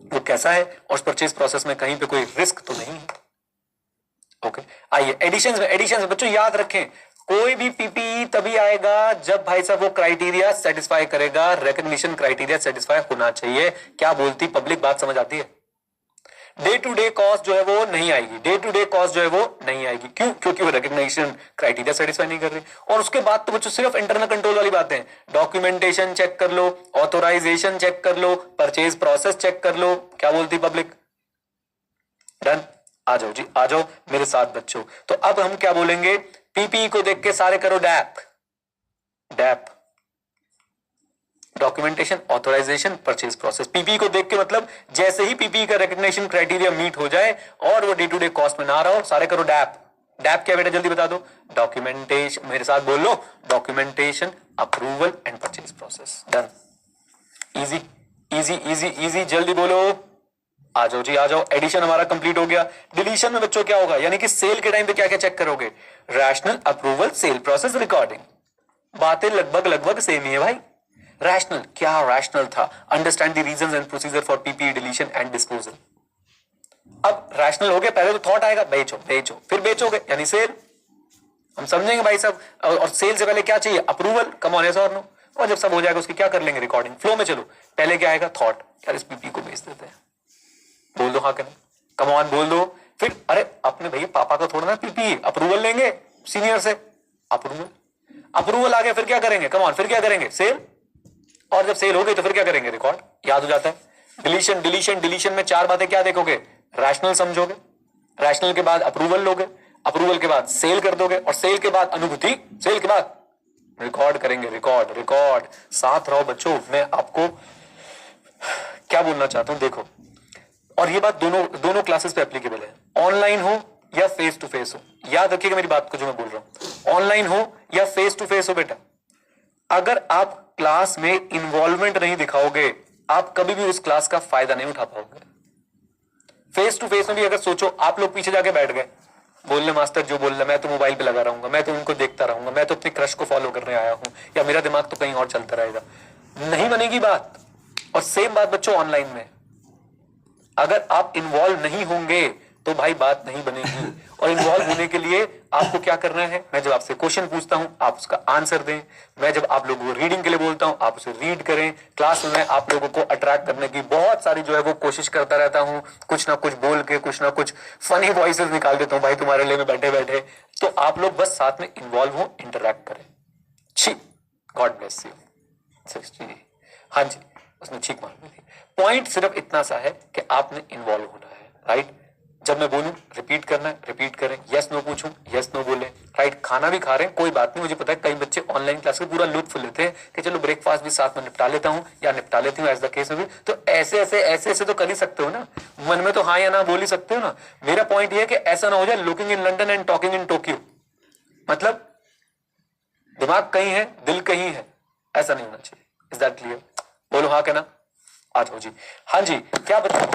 वो कैसा है और उस परचेज प्रोसेस में कहीं पे कोई रिस्क तो नहीं है। ओके, आइए एडिशंस में बच्चों याद रखें, कोई भी पीपीई तभी आएगा जब भाई साहब वो क्राइटेरिया सेटिस्फाई करेगा, रिकॉग्निशन क्राइटेरिया सेटिस्फाई होना चाहिए। क्या बोलती पब्लिक, बात समझ आती है? डे टू डे कॉस्ट जो है वो नहीं आएगी, डे टू डे कॉस्ट जो है वो नहीं आएगी। क्यों? क्योंकि वो रिकॉग्निशन क्राइटेरिया सेटिस्फाई नहीं कर रही। और उसके बाद तो बच्चों सिर्फ इंटरनल कंट्रोल वाली बातें, डॉक्यूमेंटेशन चेक कर लो, ऑथोराइजेशन चेक कर लो, परचेज प्रोसेस चेक कर लो। क्या बोलती पब्लिक? डन? आ जाओ जी, आ जाओ मेरे साथ बच्चों। तो अब हम क्या बोलेंगे, पीपीई को देख के सारे करो डैप, डैप documentation, authorization, purchase process. PP को देख के मतलब जैसे ही पीपी का रिकॉग्निशन क्राइटेरिया मीट हो जाए और वो डे टू डे कॉस्ट में ना रहो, सारे करो डैप। डैप क्या बेटा, जल्दी बता दो? डॉक्यूमेंटेशन, मेरे साथ बोल लो, documentation, approval and purchase process. Done? Easy easy easy easy, जल्दी बोलो। आ जाओ जी, आ जाओ। एडिशन हमारा कंप्लीट हो गया। डिलीशन में बच्चों क्या होगा, यानी कि सेल के टाइम पे क्या क्या चेक करोगे? Rational, approval, sale process, recording. बातें लगभग लगभग सेम ही है भाई। रैशनल, क्या रैशनल था? Understand the reasons and procedure for PP deletion and disposal. अब रैशनल हो गया, पहले तो थॉट आएगा बेचो बेचो, फिर बेचोगे यानी सेल, हम समझेंगे भाई साहब। और सेल से पहले क्या चाहिए? अप्रूवल, कम ऑन यस और नो। और जब सब हो जाएगा उसकी क्या कर लेंगे? रिकॉर्डिंग। फ्लो में चलो, पहले क्या आएगा? थॉट, यार इस पीपी को बेच देते हैं, बोल दो हाँ कहना, कम ऑन बोल दो। फिर अरे अपने भैया पापा का थोड़ा ना पीपी, अप्रूवल लेंगे सीनियर से, अप्रूवल, अप्रूवल आ गया, फिर क्या करेंगे? कम ऑन, फिर क्या करेंगे? सेल। और जब सेल हो गई तो फिर क्या करेंगे? रिकॉर्ड। याद हो जाता है। डिलीशन डिलीशन डिलीशन में चार बातें क्या देखोगे? रैशनल समझोगे, रैशनल के बाद अप्रूवल लोगे, अप्रूवल के बाद सेल कर दोगे, और सेल के बाद अनुभूति, सेल के बाद रिकॉर्ड करेंगे। रिकॉर्ड रिकॉर्ड, साथ रहो बच्चों। मैं आपको क्या बोलना चाहता हूं देखो, और ये बात दोनों क्लासेस पे एप्लीकेबल है, ऑनलाइन हो या फेस टू फेस हो। याद रखिएगा मेरी बात को जो मैं बोल रहा हूं, ऑनलाइन हो या फेस टू फेस हो बेटा, अगर आप क्लास में इन्वॉल्वमेंट नहीं दिखाओगे आप कभी भी उस क्लास का फायदा नहीं उठा पाओगे। फेस टू फेस में भी अगर सोचो, आप लोग पीछे जाके बैठ गए, बोल ले मास्टर जो बोल रहे, मैं तो मोबाइल पे लगा रहूंगा, मैं तो उनको देखता रहूंगा, मैं तो अपनी क्रश को फॉलो करने आया हूं, या मेरा दिमाग तो कहीं और चलता रहेगा, नहीं बनेगी बात। और सेम बात बच्चों ऑनलाइन में, अगर आप इन्वॉल्व नहीं होंगे तो भाई बात नहीं बनेगी। और इन्वॉल्व होने के लिए आपको क्या करना है, मैं जब आपसे क्वेश्चन पूछता हूं आप उसका आंसर दें, मैं जब आप लोगों को रीडिंग के लिए बोलता हूं आप उसे रीड करें। क्लास में आप लोगों को अट्रैक्ट करने की बहुत सारी जो है वो कोशिश करता रहता हूं, कुछ ना कुछ बोल के, कुछ ना कुछ फनी वॉइसेस निकाल देता हूं भाई तुम्हारे लिए में बैठे बैठे। तो आप लोग बस साथ में इन्वॉल्व हो, इंटरैक्ट करें। छी, गॉड ब्लेस यू। हाँ जी, उसने छीक मार दी। पॉइंट सिर्फ इतना सा है कि आपने इन्वॉल्व होना है, राइट? जब मैं बोलूं रिपीट करना है, रिपीट करें, यस नो पूछूं, यस नो बोले, राइट? खाना भी खा रहे हैं कोई बात नहीं, मुझे पता है कई बच्चे ऑनलाइन क्लास का पूरा लुत्फ लेते हैं कि चलो ब्रेकफास्ट भी साथ में निपटा लेता हूं या निपटा लेती हूँ, एज द केस में भी। तो ऐसे ऐसे तो कर ही सकते हो ना, मन में तो हाँ या ना बोल ही सकते हो ना। मेरा पॉइंट ये है कि ऐसा ना हो जाए looking in London and talking in Tokyo, मतलब दिमाग कहीं है दिल कहीं है, ऐसा नहीं होना चाहिए। Is that clear? बोलो हाँ कहना। आ जाओ जी। हाँ जी, क्या बता,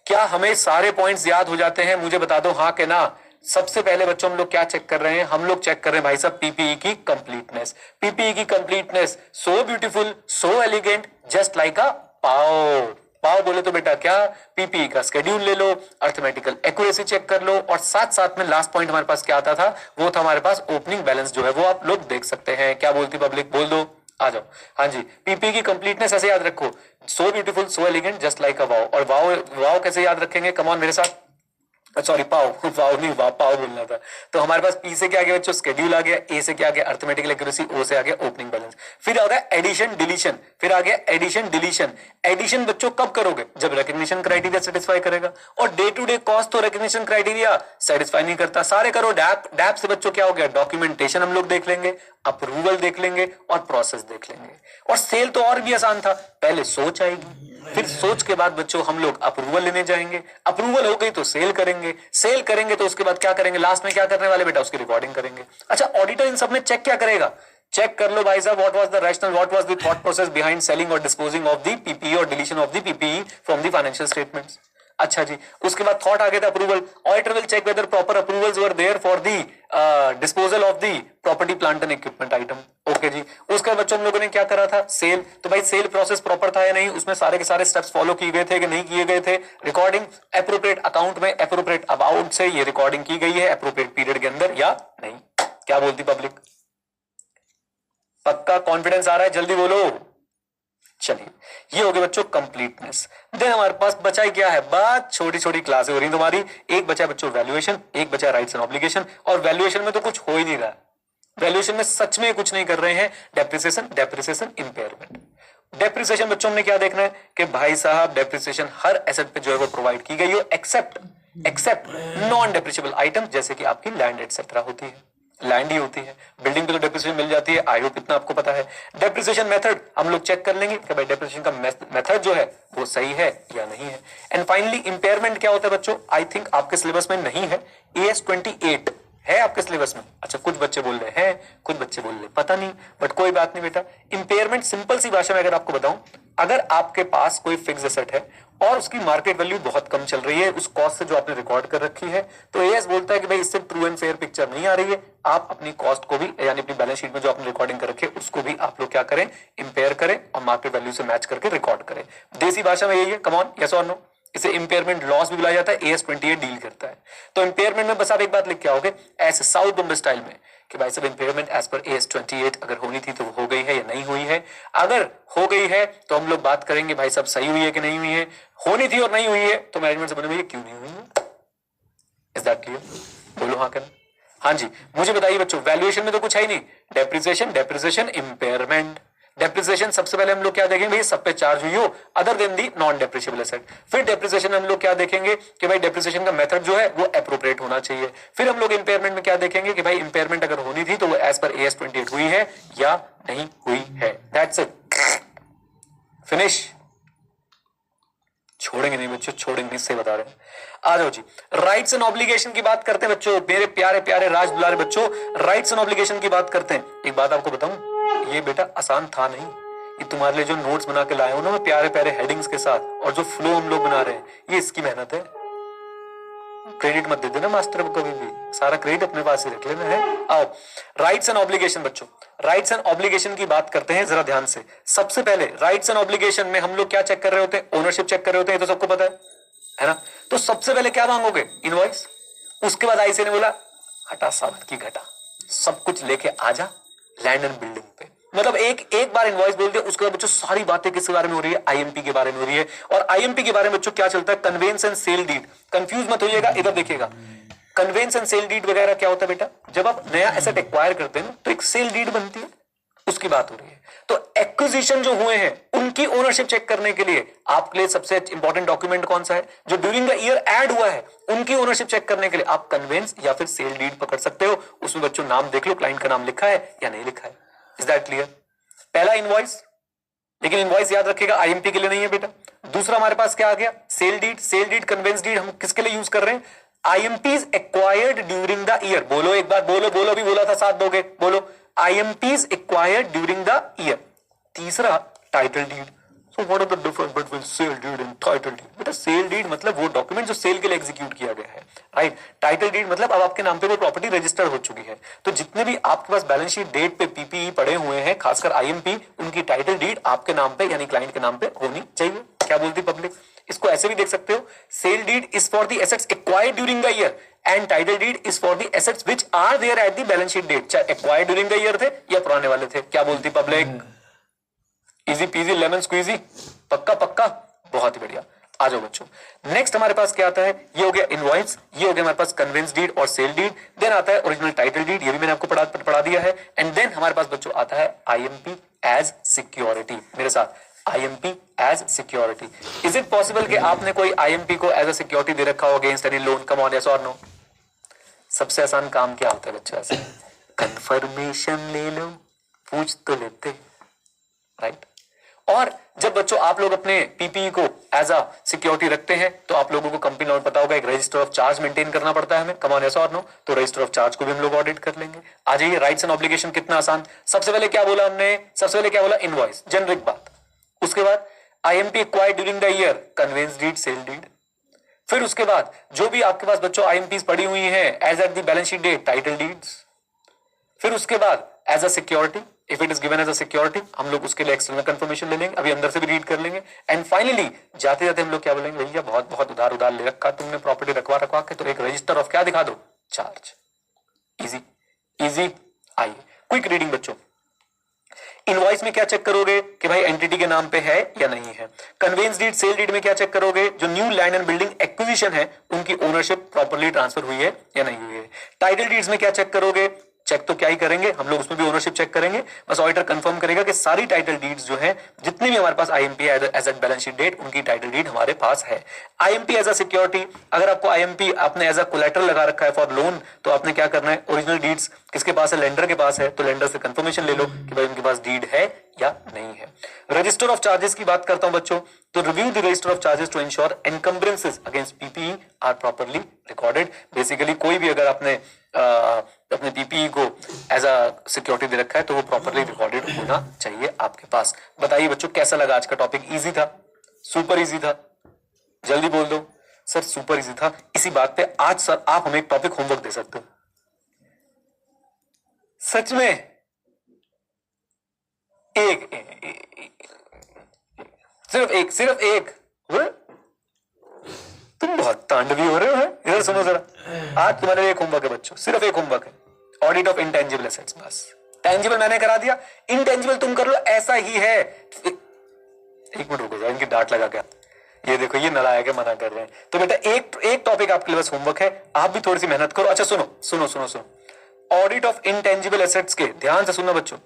क्या हमें सारे पॉइंट्स याद हो जाते हैं? मुझे बता दो हाँ के ना। सबसे पहले बच्चों हम लोग क्या चेक कर रहे हैं? हम लोग चेक कर रहे हैं भाई साहब पीपीई की कंप्लीटनेस। पीपीई की completeness, so beautiful, so elegant, just like a pav. Pav बोले तो बेटा क्या, पीपीई का स्केड्यूल ले लो, अर्थमेटिकल एक्यूरेसी चेक कर लो, और साथ साथ में लास्ट पॉइंट हमारे पास क्या आता था? वो था हमारे पास ओपनिंग बैलेंस जो है वो आप लोग देख सकते हैं। क्या बोलती पब्लिक? बोल दो आ जाओ। हाँ जी, पीपी की कंप्लीटनेस ऐसे याद रखो, so beautiful so elegant just like a wow. और वाव वाव कैसे याद रखेंगे, कम ऑन मेरे साथ, सॉरी पाव, वाव नहीं वाव, पाव बोलना था। तो हमारे पास पी से क्या आ गया बच्चों, स्केड्यूल आ गया, ए से क्या आ गया, अर्थमेटिकल एक्यूरेसी, ओ से आ गया ओपनिंग बैलेंस, फिर आ गया एडिशन डिलीशन, फिर आ गया एडिशन डिलीशन। एडिशन बच्चों कब करोगे, जब रिकग्निशन क्राइटेरिया सेटिस्फाई करेगा, और डे टू डे कॉस्ट तो रिकग्निशन क्राइटेरिया सेटिस्फाई नहीं करता। सारे करो डैप, डैप से बच्चों क्या हो गया, डॉक्यूमेंटेशन हम लोग देख लेंगे, अप्रूवल देख लेंगे और प्रोसेस देख लेंगे। और सेल तो और भी आसान था, पहले सोच आएगी, फिर सोच के बाद बच्चों हम लोग अप्रूवल लेने जाएंगे, अप्रूवल हो गई तो सेल करेंगे, सेल करेंगे तो उसके बाद क्या करेंगे, लास्ट में क्या करने वाले बेटा, उसकी रिकॉर्डिंग करेंगे। अच्छा, ऑडिटर इन सब में चेक क्या करेगा, चेक कर लो भाई साहब, what was the rational, what was the thought process behind selling और डिस्पोजिंग ऑफ द पीपीई और deletion of the PPE from the financial statements. अच्छा जी, उसके बाद थॉट आ गया था approval, auditor will check whether proper approvals were there for the disposal of the property plant and equipment item. Okay जी, उसके बाद बच्चों हम लोगों ने क्या करा था, सेल। तो भाई सेल प्रोसेस प्रॉपर था या नहीं, उसमें सारे के सारे स्टेप्स फॉलो किए गए थे कि नहीं किए गए थे। रिकॉर्डिंग एप्रोप्रिएट अकाउंट में एप्रोप्रिएट अबाउट से ये रिकॉर्डिंग की गई है एप्रोप्रिएट पीरियड के अंदर या नहीं, क्या बोलती पब्लिक, पक्का कॉन्फिडेंस आ रहा है, जल्दी बोलो। चलिए, ये हो गया बच्चों कंप्लीटनेस। देन हमारे पास बचा ही क्या है, बात छोटी छोटी क्लासें हो रही तुम्हारी, एक बचा बच्चों वैल्यूएशन, एक बचा राइट्स एंड ऑब्लिगेशन। और वैल्यूएशन में तो कुछ हो ही नहीं रहा, वैल्यूएशन में सच में कुछ नहीं कर रहे हैं, डेप्रिसिएशन डेप्रिसिएशन इंपेयरमेंट। डेप्रिसिएशन बच्चों में क्या देखना है कि भाई साहब डेप्रिसिएशन हर एसेट पे जो है वो प्रोवाइड की गई हो, एक्सेप्ट नॉन डेप्रिशिएबल आइटम, जैसे कि आपकी लैंड एटसेट्रा होती है, लैंड ही होती है, बिल्डिंग पे तो डेप्रिसिएशन मिल जाती है, आई होप इतना आपको पता है। डेप्रिसिएशन मेथड हम लोग चेक कर लेंगे कि भाई डेप्रिसिएशन का मेथड जो है वो सही है या नहीं है। एंड फाइनली इंपेयरमेंट क्या होता है बच्चों, आई थिंक आपके सिलेबस में नहीं है, AS28 है आपके सिलेबस में। अच्छा, कुछ बच्चे बोल रहे हैं, कुछ बच्चे बोल रहे पता नहीं, बट कोई बात नहीं बेटा। इंपेयरमेंट सिंपल सी भाषा में अगर आपको बताऊं, अगर आपके पास कोई फिक्स एसेट है और उसकी मार्केट वैल्यू बहुत कम चल रही है उस कॉस्ट से जो आपने रिकॉर्ड कर रखी है, तो एएस बोलता है कि भाई इससे ट्रू एंड फेयर पिक्चर नहीं आ रही है, आप अपनी कॉस्ट को भी यानी अपनी बैलेंस शीट में जो आपने रिकॉर्डिंग कर रखी है उसको भी आप लोग क्या करें, इंपेयर करें और मार्केट वैल्यू से मैच करके रिकॉर्ड करें। देसी भाषा में यही है, कम ऑन, यस और नो। इसे इंपेयरमेंट लॉस भी बुलाया जाता है, AS28 डील करता है। तो इंपेयरमेंट में बस आप एक बात लिख के आओगे ऐसे साउथ बॉम्बे स्टाइल में कि भाई सब इंपेयरमेंट एज पर AS28 अगर होनी थी तो हो गई है या नहीं हुई है। अगर हो गई है तो हम लोग बात करेंगे भाई सब सही हुई है कि नहीं हुई है, होनी थी और नहीं हुई है तो मैनेजमेंट से बोलेंगे क्यों नहीं हुई है। इज दैट क्लियर, बोलो हाँ कर। हाँ जी, मुझे बताइए बच्चों, वैल्यूएशन में तो कुछ है ही नहीं, डेप्रिसिएशन इंपेयरमेंट। डेप्रिसिएशन सबसे पहले हम लोग क्या देखेंगे, भाई सब पे चार्ज हुई हो other than the non depreciable asset. फिर डेप्रिसिएशन में हम लोग क्या देखेंगे कि भाई डेप्रिसिएशन का मेथड जो है वो एप्रोप्रिएट होना चाहिए। फिर हम लोग इंपेयरमेंट में क्या देखेंगे कि भाई इंपेयरमेंट अगर होनी थी तो वो एज पर AS28 हुई है या नहीं हुई है। That's it, finish. छोड़ेंगे नहीं बच्चों, छोड़ेंगे नहीं, इससे बता रहे हैं। आ जाओ जी, राइट्स एंड ऑब्लिगेशन की बात करते हैं बच्चों, मेरे प्यारे प्यारे राज दुलारे बच्चों, राइट्स एंड ऑब्लिगेशन की बात करते हैं। एक बात आपको बताऊं, ये बेटा आसान था नहीं, ये तुम्हारे लिए जो नोट्स बना के लाए हो ना मैं प्यारे प्यारे हेडिंग्स के साथ और जो फ्लो हम लोग बना रहे हैं, ये इसकी मेहनत है। क्रेडिट मत दे देना मास्टर को कभी भी, सारा क्रेडिट अपने पास ही रख लेना है। आओ, राइट्स एंड ऑब्लिगेशन बच्चों, राइट्स एंड ऑब्लिगेशन की बात करते हैं जरा ध्यान से। सबसे पहले राइट्स एंड ऑब्लिगेशन में हम लोग क्या चेक कर रहे होते हैं, ओनरशिप चेक कर रहे होते हैं, ये तो सबको पता है ना। तो सबसे पहले क्या मांगोगे, इनवॉइस। उसके बाद आईसी ने बोला हटा साबत की घटा, सब कुछ लेके आजा लैंड एंड बिल्डिंग पे। मतलब एक बार इनवॉइस बोल दिया, उसके बाद बच्चों सारी बातें किसके बारे में हो रही है, आईएमपी के बारे में हो रही है। और आईएमपी के बारे में बच्चों क्या चलता है, conveyance and sale deed. Confuse मत होइएगा, इधर देखिएगा, कन्वेंस एंड सेल डीड वगैरह क्या होता है बेटा, जब आप नया एसेट एक्वायर करते हैं ना तो एक सेल डीड बनती है, उसकी बात हो रही है। तो एक्विजिशन जो हुए हैं उनकी ओनरशिप चेक करने के लिए आपके लिए सबसे इंपॉर्टेंट डॉक्यूमेंट कौन सा है, जो ड्यूरिंग द ईयर ऐड हुआ है, उनकी ओनरशिप चेक करने के लिए आप कन्वेंस या फिर सेल डीड पकड़ सकते हो। उसमें बच्चों नाम देख लो, क्लाइंट का नाम लिखा है या नहीं लिखा है। Is that clear. पहला इनवॉइस, लेकिन इनवॉइस याद रखिएगा आईएमपी के लिए नहीं है बेटा। दूसरा हमारे पास क्या आ गया, sale deed. Sale deed conveyance deed हम किसके लिए यूज कर रहे हैं, IMPs acquired during the year. बोलो एक बार, बोलो बोलो, भी बोला था साथ दोगे, बोलो IMPs acquired during the year. तीसरा title deed. So what are the difference between sale deed and title deed. बेटा सेल डीड मतलब वो डॉक्यूमेंट जो सेल के लिए एग्जीक्यूट किया गया है, राइट। टाइटल डीड मतलब अब आपके नाम पे वो प्रॉपर्टी रजिस्टर्ड हो चुकी है। तो जितने भी आपके पास बैलेंस शीट डेट पे पीपीई पड़े हुए हैं, खासकर आईएमपी, उनकी टाइटल डीड आपके नाम पे यानी क्लाइंट के नाम पे होनी चाहिए। क्या बोलती पब्लिक, इसको ऐसे भी देख सकते हो, sale deed is for the assets acquired during the year and title deed is for the assets which are there at the balance sheet date. चाहे एक्वायर्ड ड्यूरिंग द ईयर थे या पुराने वाले थे। क्या बोलती public, easy peasy lemon squeezy, पक्का पक्का, बहुत ही बढ़िया। आ जाओ बच्चों, नेक्स्ट हमारे पास क्या आता है, ये हो गया इनवॉइस, ये हो गया हमारे पास कन्वेंस डीड और सेल डीड, देन आता है ओरिजिनल टाइटल डीड, ये भी मैंने आपको पढ़ा दिया है, एंड देन हमारे पास बच्चों आता है आईएमपी एज सिक्योरिटी। मेरे साथ, IMP as security. Is it possible कि आपने कोई आईएमपी को एज अ सिक्योरिटी दे रखा हो against any loan? Come on, yes और नो? सबसे आसान काम क्या होता है बच्चा से? कंफर्मेशन ले लो, पूछ तो लेते, राइट। और जब बच्चों आप लोग अपने पीपीई को एज अ सिक्योरिटी रखते हैं तो आप लोगों को कंपनी लॉ में पता होगा एक रजिस्टर ऑफ चार्ज मेंटेन करना पड़ता है हमें, कम ऑन, यस और नो? तो रजिस्टर ऑफ चार्ज को भी हम लोग ऑडिट कर लेंगे। आ जाइए, राइट्स एंड ऑब्लिगेशन कितना आसान। सबसे पहले क्या बोला हमने? सबसे पहले क्या बोला? इनवॉइस, जेनरिक बात। उसके बाद IMP acquired during the year, conveyance deed, sale deed. फिर उसके बाद जो भी आपके पास बच्चों आईएमपीज पड़ी हुई हैं as at the balance sheet date, title deeds. फिर उसके बाद as a security, if it is given as a security, हम लोग उसके लिए एक्सटर्नल कंफर्मेशन ले लेंगे, अभी अंदर से भी रीड कर लेंगे। एंड फाइनली जाते जाते हम लोग क्या बोलेंगे? भैया बहुत बहुत उधार उधार ले रखा तुमने प्रॉपर्टी रखवा रखवा के, तो एक रजिस्टर ऑफ क्या दिखा दो? चार्ज। Easy easy. आइए क्विक रीडिंग बच्चों। इनवॉइस में क्या चेक करोगे कि भाई एंटिटी के नाम पे है या नहीं है। कन्वेंस डीड, सेल डीड में क्या चेक करोगे? जो new land and building acquisition है उनकी ओनरशिप प्रॉपर्ली ट्रांसफर हुई है या नहीं हुई है। टाइटल डीड्स में क्या चेक करोगे? चेक तो क्या ही करेंगे हम लोग, उसमें भी ओनरशिप चेक करेंगे। बस ऑडिटर कंफर्म करेगा कि सारी टाइटल डीड्स जो है जितनी भी हमारे पास IMP as at balance sheet date, उनकी टाइटल डीड हमारे पास है। आईएमपी एज अ सिक्योरिटी, अगर आपको आईएमपी आपने एज अ कोलैटरल लगा रखा है फॉर लोन, तो आपने क्या करना है? ओरिजिनल डीड्स किसके पास है? लेंडर के पास है, तो लेंडर से कंफर्मेशन ले लो कि भाई उनके पास डीड है या नहीं है। रजिस्टर ऑफ चार्जेस की बात करता हूं बच्चों, तो review the register of charges to ensure encumbrances against PPE are properly recorded. Basically कोई भी अगर आपने अपने पीपीई को एज अ सिक्योरिटी दे रखा है तो वो प्रॉपर्ली रिकॉर्डेड होना चाहिए आपके पास। बताइए बच्चों कैसा लगा आज का टॉपिक? इजी था? सुपर इजी था? जल्दी बोल दो सर सुपर इजी था। इसी बात पे आज सर आप हमें एक टॉपिक होमवर्क दे सकते हो, सच में सिर्फ एक तुम बहुत तांडवी हो रहे हो। इधर सुनो जरा, आज तुम्हारे लिए एक होमवर्क है बच्चों, सिर्फ एक होमवर्क है, ऑडिट ऑफ इंटेंजिबल एसेट्स। बस टेंजिबल मैंने करा दिया, इंटेंजिबल तुम कर लो, ऐसा ही है। एक मिनट रुको जरा, इनकी डांट लगा क्या? ये देखो ये नालायक है, मना कर रहे हैं। तो बेटा एक टॉपिक आपके लिए बस होमवर्क है, आप भी थोड़ी सी मेहनत करो। अच्छा सुनो सुनो सुनो सुनो, ऑडिट ऑफ इंटेंजिबल एसेट्स के, ध्यान से सुनना बच्चों,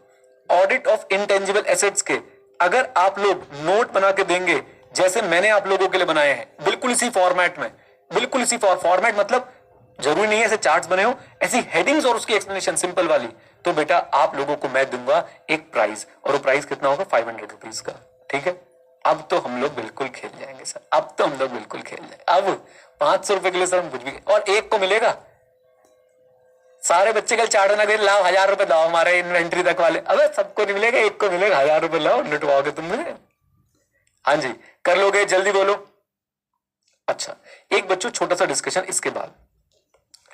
ऑडिट ऑफ इंटेंजिबल एसेट्स के अगर आप लोग नोट बना के देंगे जैसे मैंने आप लोगों के लिए बनाए हैं, बिल्कुल इसी फॉर्मेट में, बिल्कुल इसी फॉर्मेट, मतलब जरूरी नहीं है ऐसे चार्ट्स बने हो, ऐसी हेडिंग्स और उसकी एक्सप्लेनेशन सिंपल वाली, तो बेटा आप लोगों को मैं दूंगा एक प्राइज, और वो प्राइज कितना होगा? 500 रुपीज का। ठीक है, अब तो हम लोग बिल्कुल खेल जाएंगे सर, अब तो हम लोग बिल्कुल खेल जाएंगे। अब 500 रुपए के लिए सर हम कुछ भी, और एक को मिलेगा, सारे बच्चे कल चार्ट बना के लाओ 1000 रुपए लाओ हमारे इन्वेंट्री तक वाले, अबे सबको नहीं मिलेगा, एक को मिलेगा 1000 रुपए लाओ, लुटवाओगे तुम मुझे? हाँ जी कर लोगे, जल्दी बोलो। अच्छा एक बच्चों छोटा सा डिस्कशन इसके बाद,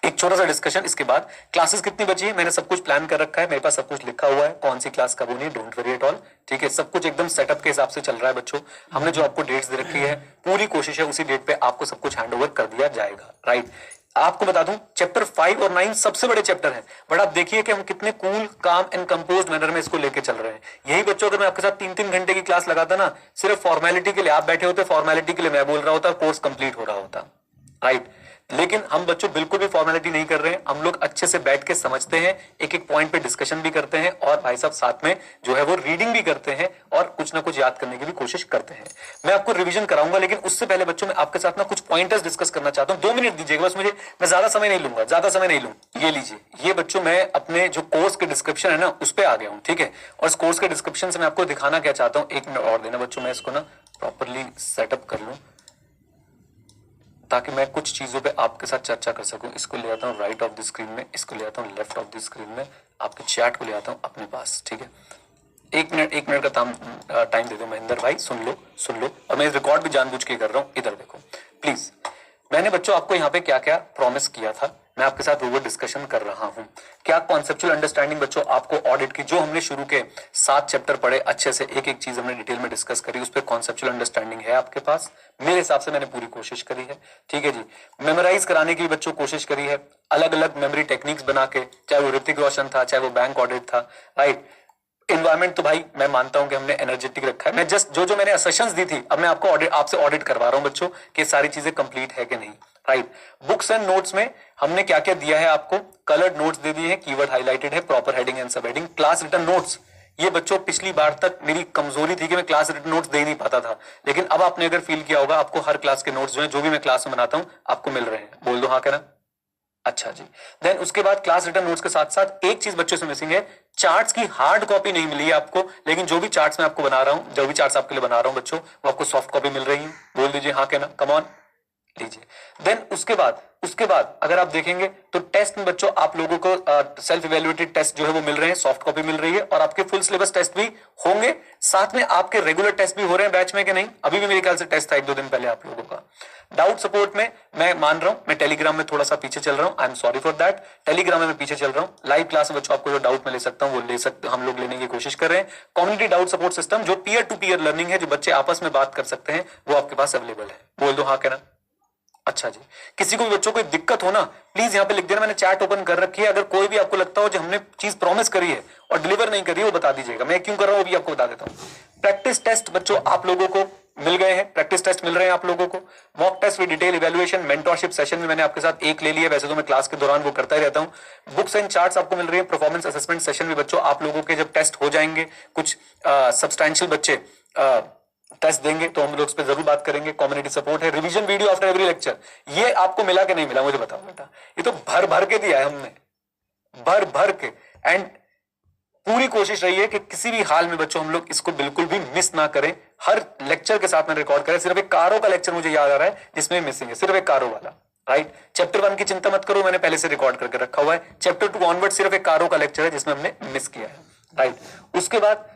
एक छोटा सा डिस्कशन इसके बाद। क्लासेस कितनी बची है? मैंने सब कुछ प्लान कर रखा है, मेरे पास सब कुछ लिखा हुआ है, कौन सी क्लास कब होनी है, डोंट वरी एट ऑल। ठीक है, सब कुछ एकदम सेटअप के हिसाब से चल रहा है बच्चों। हमने जो आपको डेट्स दे रखी है, पूरी कोशिश है उसी डेट पे आपको सब कुछ हैंड ओवर कर दिया जाएगा। राइट, आपको बता दूं चैप्टर 5 और 9 सबसे बड़े चैप्टर हैं, बट आप देखिए कि हम कितने कूल, काम एंड कंपोज्ड मैनर में इसको लेके चल रहे हैं। यही बच्चों अगर मैं आपके साथ 3-3 घंटे की क्लास लगाता ना, सिर्फ फॉर्मेलिटी के लिए आप बैठे होते, फॉर्मेलिटी के लिए मैं बोल रहा होता, कोर्स कंप्लीट हो रहा होता। राइट, लेकिन हम बच्चों बिल्कुल भी फॉर्मेलिटी नहीं कर रहे हैं, हम लोग अच्छे से बैठ के समझते हैं, एक एक पॉइंट पे डिस्कशन भी करते हैं, और भाई साहब साथ में जो है वो रीडिंग भी करते हैं, और कुछ ना कुछ याद करने की भी कोशिश करते हैं। मैं आपको रिवीजन कराऊंगा, लेकिन उससे पहले बच्चों मैं आपके साथ ना कुछ पॉइंटर्स डिस्कस करना चाहता हूं। 2 मिनट दीजिएगा बस मुझे, मैं ज्यादा समय नहीं लूंगा, ज्यादा समय नहीं लूंगा। ये लीजिए, ये बच्चों मैं अपने जो कोर्स के डिस्क्रिप्शन है ना उस पर आ गया हूँ। ठीक है, और इस कोर्स के डिस्क्रिप्शन से मैं आपको दिखाना क्या चाहता हूँ, 1 मिनट और देना बच्चों, मैं इसको ना प्रॉपरली सेटअप कर लूं ताकि मैं कुछ चीजों पे आपके साथ चर्चा कर सकूं। इसको ले आता हूँ राइट ऑफ द स्क्रीन में, इसको ले आता हूँ लेफ्ट ऑफ द स्क्रीन में, आपके चैट को ले आता हूँ अपने पास। ठीक है, 1 मिनट का टाइम दे दो महेंद्र भाई, सुन लो, और मैं रिकॉर्ड भी जानबूझ के कर रहा हूँ। इधर देखो प्लीज, मैंने बच्चों आपको यहाँ पे क्या क्या प्रॉमिस किया था, मैं आपके साथ वो डिस्कशन कर रहा हूँ। क्या कॉन्सेप्चुअल अंडरस्टैंडिंग बच्चों आपको ऑडिट की, जो हमने शुरू के 7 चैप्टर पढ़े, अच्छे से एक एक चीज हमने डिटेल में डिस्कस करी, उस पर कॉन्सेप्चुअल अंडरस्टैंडिंग है आपके पास? मेरे हिसाब से मैंने पूरी कोशिश करी है। ठीक है जी, मेमोराइज कराने की बच्चों कोशिश करी है, अलग अलग मेमोरी टेक्निक्स बना के, चाहे वो ऋतिक रोशन था, चाहे वो बैंक ऑडिट था। राइट, इन्वायरमेंट तो भाई मैं मानता हूं कि हमने एनर्जेटिक रखा है। मैं जस्ट जो मैंने असेशंस दी थी अब मैं आपको आपसे ऑडिट करवा रहा हूं बच्चों कि सारी चीजें कंप्लीट है कि नहीं। राइट, बुक्स एंड नोट्स में हमने क्या क्या दिया है आपको, कलर्ड नोट्स दे दिए हैं, कीवर्ड हाईलाइटेड है, प्रॉपर हेडिंग एंड सब हेडिंग। क्लास रिटन नोट्स, ये बच्चों पिछली बार तक मेरी कमजोरी थी कि मैं क्लास रिटन नोट्स दे नहीं पाता था, लेकिन अब आपने अगर फील किया होगा आपको हर क्लास के नोट्स जो है जो भी मैं क्लास में बनाता हूं आपको मिल रहे हैं। बोल दो हाँ कहना। अच्छा जी, देन उसके बाद क्लास रिटर्न नोट्स के साथ साथ एक चीज बच्चों से मिसिंग है, चार्ट्स की हार्ड कॉपी नहीं मिली है आपको, लेकिन जो भी चार्ट्स मैं आपको बना रहा हूं, जो भी चार्ट्स आपके लिए बना रहा हूं बच्चों, वो आपको सॉफ्ट कॉपी मिल रही है। बोल दीजिए हाँ कहना, कम ऑन, लीजिए। देन उसके बाद अगर आप देखेंगे तो टेस्ट में बच्चों आप लोगों को सेल्फ इवेल्युएटेड टेस्ट जो है वो मिल रहे हैं, सॉफ्ट कॉपी मिल रही है, और आपके फुल सिलेबस टेस्ट भी होंगे, साथ में आपके रेगुलर टेस्ट भी हो रहे हैं बैच में कि नहीं। अभी भी मेरे ख्याल से टेस्ट था 1-2 दिन पहले आप लोगों का। डाउट सपोर्ट में मैं मान रहा हूं मैं टेलीग्राम में थोड़ा सा पीछे चल रहा हूं, I am sorry for that. Telegram में मैं पीछे चल रहा हूं, लाइव क्लास में बच्चों आपको जो डाउट मैं ले सकता हूं वो ले सकते, हम लोग लेने की कोशिश कर रहे हैं। कम्युनिटी डाउट सपोर्ट सिस्टम जो पीयर टू पीयर लर्निंग है, जो बच्चे आपस में बात कर सकते हैं, वो आपके पास अवेलेबल है। बोल दो हाँ कहना। अच्छा जी, किसी को भी बच्चों को दिक्कत हो ना प्लीज यहाँ पे लिख देना, मैंने चैट ओपन कर रखी है। अगर कोई भी आपको लगता हो जो हमने चीज प्रॉमिस करी है और डिलीवर नहीं करी है वो बता दीजिएगा, मैं क्यों कर रहा हूं वो भी आपको बता देता हूँ। प्रैक्टिस टेस्ट बच्चों आप लोगों को मिल गए हैं, प्रैक्टिस टेस्ट मिल रहे हैं आप लोगों को। Mock test with detail evaluation, mentorship session में मैंने आपके साथ एक ले लिया, वैसे तो मैं क्लास के दौरान वो करता ही रहता हूं। बुक्स एंड चार्ट्स आपको मिल रही है। परफॉर्मेंस असेसमेंट सेशन भी बच्चों आप लोगों के जब टेस्ट हो जाएंगे, कुछ सब्सटैंशियल बच्चे टेस्ट देंगे तो हम लोग उस पर जरूर बात करेंगे। कम्युनिटी सपोर्ट है, revision video after every lecture, ये आपको मिला कि नहीं मिला मुझे बताओ बेटा। ये तो भर भर के दिया है हमने, भर भर के। एंड पूरी कोशिश रही है कि किसी भी हाल में बच्चों हम लोग इसको बिल्कुल भी मिस ना करें, हर लेक्चर के साथ में रिकॉर्ड करें। सिर्फ एक कारो का लेक्चर मुझे याद आ रहा है जिसमें मिसिंग है, सिर्फ एक कारो वाला। राइट, चैप्टर 1 की चिंता मत करो, मैंने पहले से रिकॉर्ड करके रखा हुआ है। चैप्टर 2 ऑनवर्ड सिर्फ एक कारो का लेक्चर है जिसमें हमने मिस किया है। राइट, उसके बाद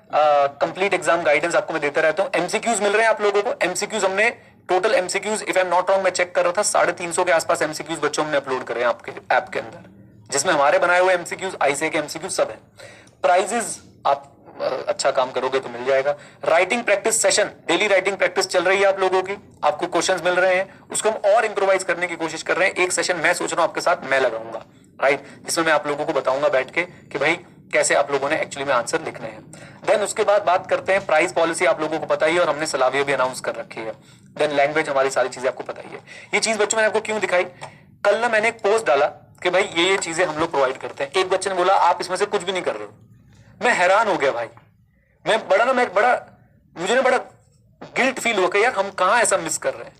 कंप्लीट एग्जाम गाइडेंस आपको मैं देता रहता हूं। एमसीक्यूज मिल रहे हैं आप लोगों को। एमसीक्यूज हमने total MCQs if I am not wrong मैं चेक कर रहा था 350 के आसपास एमसीक्यूज बच्चों हमने अपलोड करे हैं आपके ऐप के अंदर, जिसमें हमारे बनाए हुए एमसीक्यूज, आईसीए के एमसीक्यूज सब है। प्राइजेस आप अच्छा काम करोगे तो मिल जाएगा। Writing practice session, daily writing practice चल रही है आप लोगों की, आपको क्वेश्चंस मिल रहे हैं, उसको हम और इंप्रोवाइज करने की कोशिश कर रहे हैं। एक सेशन मैं सोच रहा हूं आपके साथ मैं लगाऊंगा, राइट, जिसमें मैं आप लोगों को बताऊंगा बैठ के कि भाई कैसे आप लोगों ने एक्चुअली में आंसर लिखने हैं। देन उसके बाद बात करते हैं प्राइस पॉलिसी, आप लोगों को पता ही है और हमने सलाविया भी अनाउंस कर रखी है। देन लैंग्वेज, हमारी सारी चीजें आपको पता ही है। ये चीज बच्चों मैंने आपको क्यों दिखाई, कल ना मैंने एक पोस्ट डाला कि भाई ये चीजें हम लोग प्रोवाइड करते हैं। एक बच्चे ने बोला आप इसमें से कुछ भी नहीं कर रहे हो। मैं हैरान हो गया भाई, मुझे ना बड़ा गिल्ट फील हुआ कि यार हम कहां ऐसा मिस कर रहे हैं।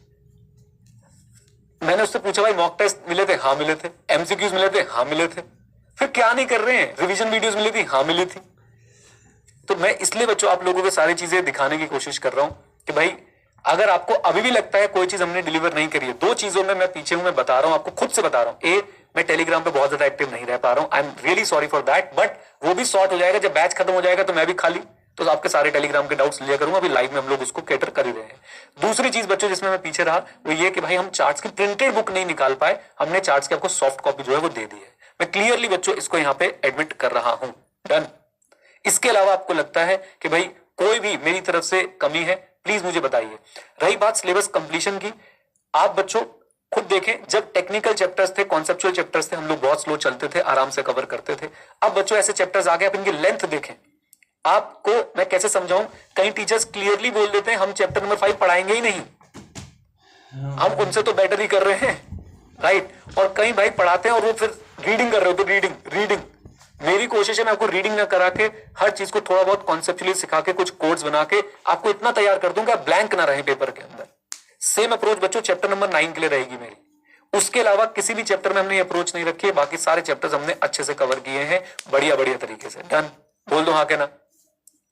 मैंने उससे पूछा भाई मॉक टेस्ट मिले थे? हाँ मिले थे। एमसीक्यूज मिले थे? हाँ मिले थे। फिर क्या नहीं कर रहे हैं? रिवीजन वीडियोस मिली थी? हाँ मिली थी। तो मैं इसलिए बच्चों आप लोगों को सारी चीजें दिखाने की कोशिश कर रहा हूं कि भाई अगर आपको अभी भी लगता है कोई चीज हमने डिलीवर नहीं करी है, 2 चीजों में मैं पीछे हूं, मैं बता रहा हूं आपको, खुद से बता रहा हूं। मैं टेलीग्राम पे बहुत ज्यादा एक्टिव नहीं रह पा रहा हूं, I am really sorry for that, but वो भी सॉर्ट हो जाएगा। जब बैच खत्म हो जाएगा तो मैं भी खाली, तो आपके सारे टेलीग्राम के डाउट्स लिया करूंगा। अभी लाइव में हम लोग उसको कैटर कर ही रहे हैं। दूसरी चीज बच्चों जिसमें मैं पीछे रहा वो ये कि भाई हम चार्ट्स की प्रिंटेड बुक नहीं निकाल पाए, हमने चार्ट्स की आपको सॉफ्ट कॉपी जो है वो दे दी है। मैं क्लियरली बच्चों इसको यहाँ पे एडमिट कर रहा हूं। डन। इसके अलावा आपको लगता है कि भाई कोई भी मेरी तरफ से कमी है प्लीज मुझे बताइए। रही बात सिलेबस कंप्लीशन की, आप बच्चों खुद देखें, जब टेक्निकल चैप्टर्स थे, कॉन्सेप्चुअल चैप्टर्स थे, हम लोग बहुत स्लो चलते थे, आराम से कवर करते थे। अब बच्चों ऐसे चैप्टर्स आ गए, आप इनकी लेंथ देखें। आपको मैं कैसे समझाऊं, कई टीचर्स क्लियरली बोल देते हैं हम चैप्टर नंबर 5 पढ़ाएंगे ही नहीं, हम उनसे तो बेटर ही कर रहे हैं, राइट। और कई भाई पढ़ाते हैं और वो फिर रीडिंग कर रहे हो तो रीडिंग। मेरी कोशिश है मैं आपको रीडिंग ना करा के हर चीज को थोड़ा बहुत कॉन्सेप्चुअली सिखा के कुछ कोड्स बना के आपको इतना तैयार कर दूंगा ब्लैंक ना रहे पेपर के अंदर। सेम अप्रोच बच्चों चैप्टर नंबर 9 के लिए रहेगी मेरी। उसके अलावा किसी भी चैप्टर में हमने अप्रोच नहीं रखी है, बाकी सारे चैप्टर्स हमने अच्छे से कवर किए हैं, बढ़िया तरीके से। डन। बोल दो हाँ के ना।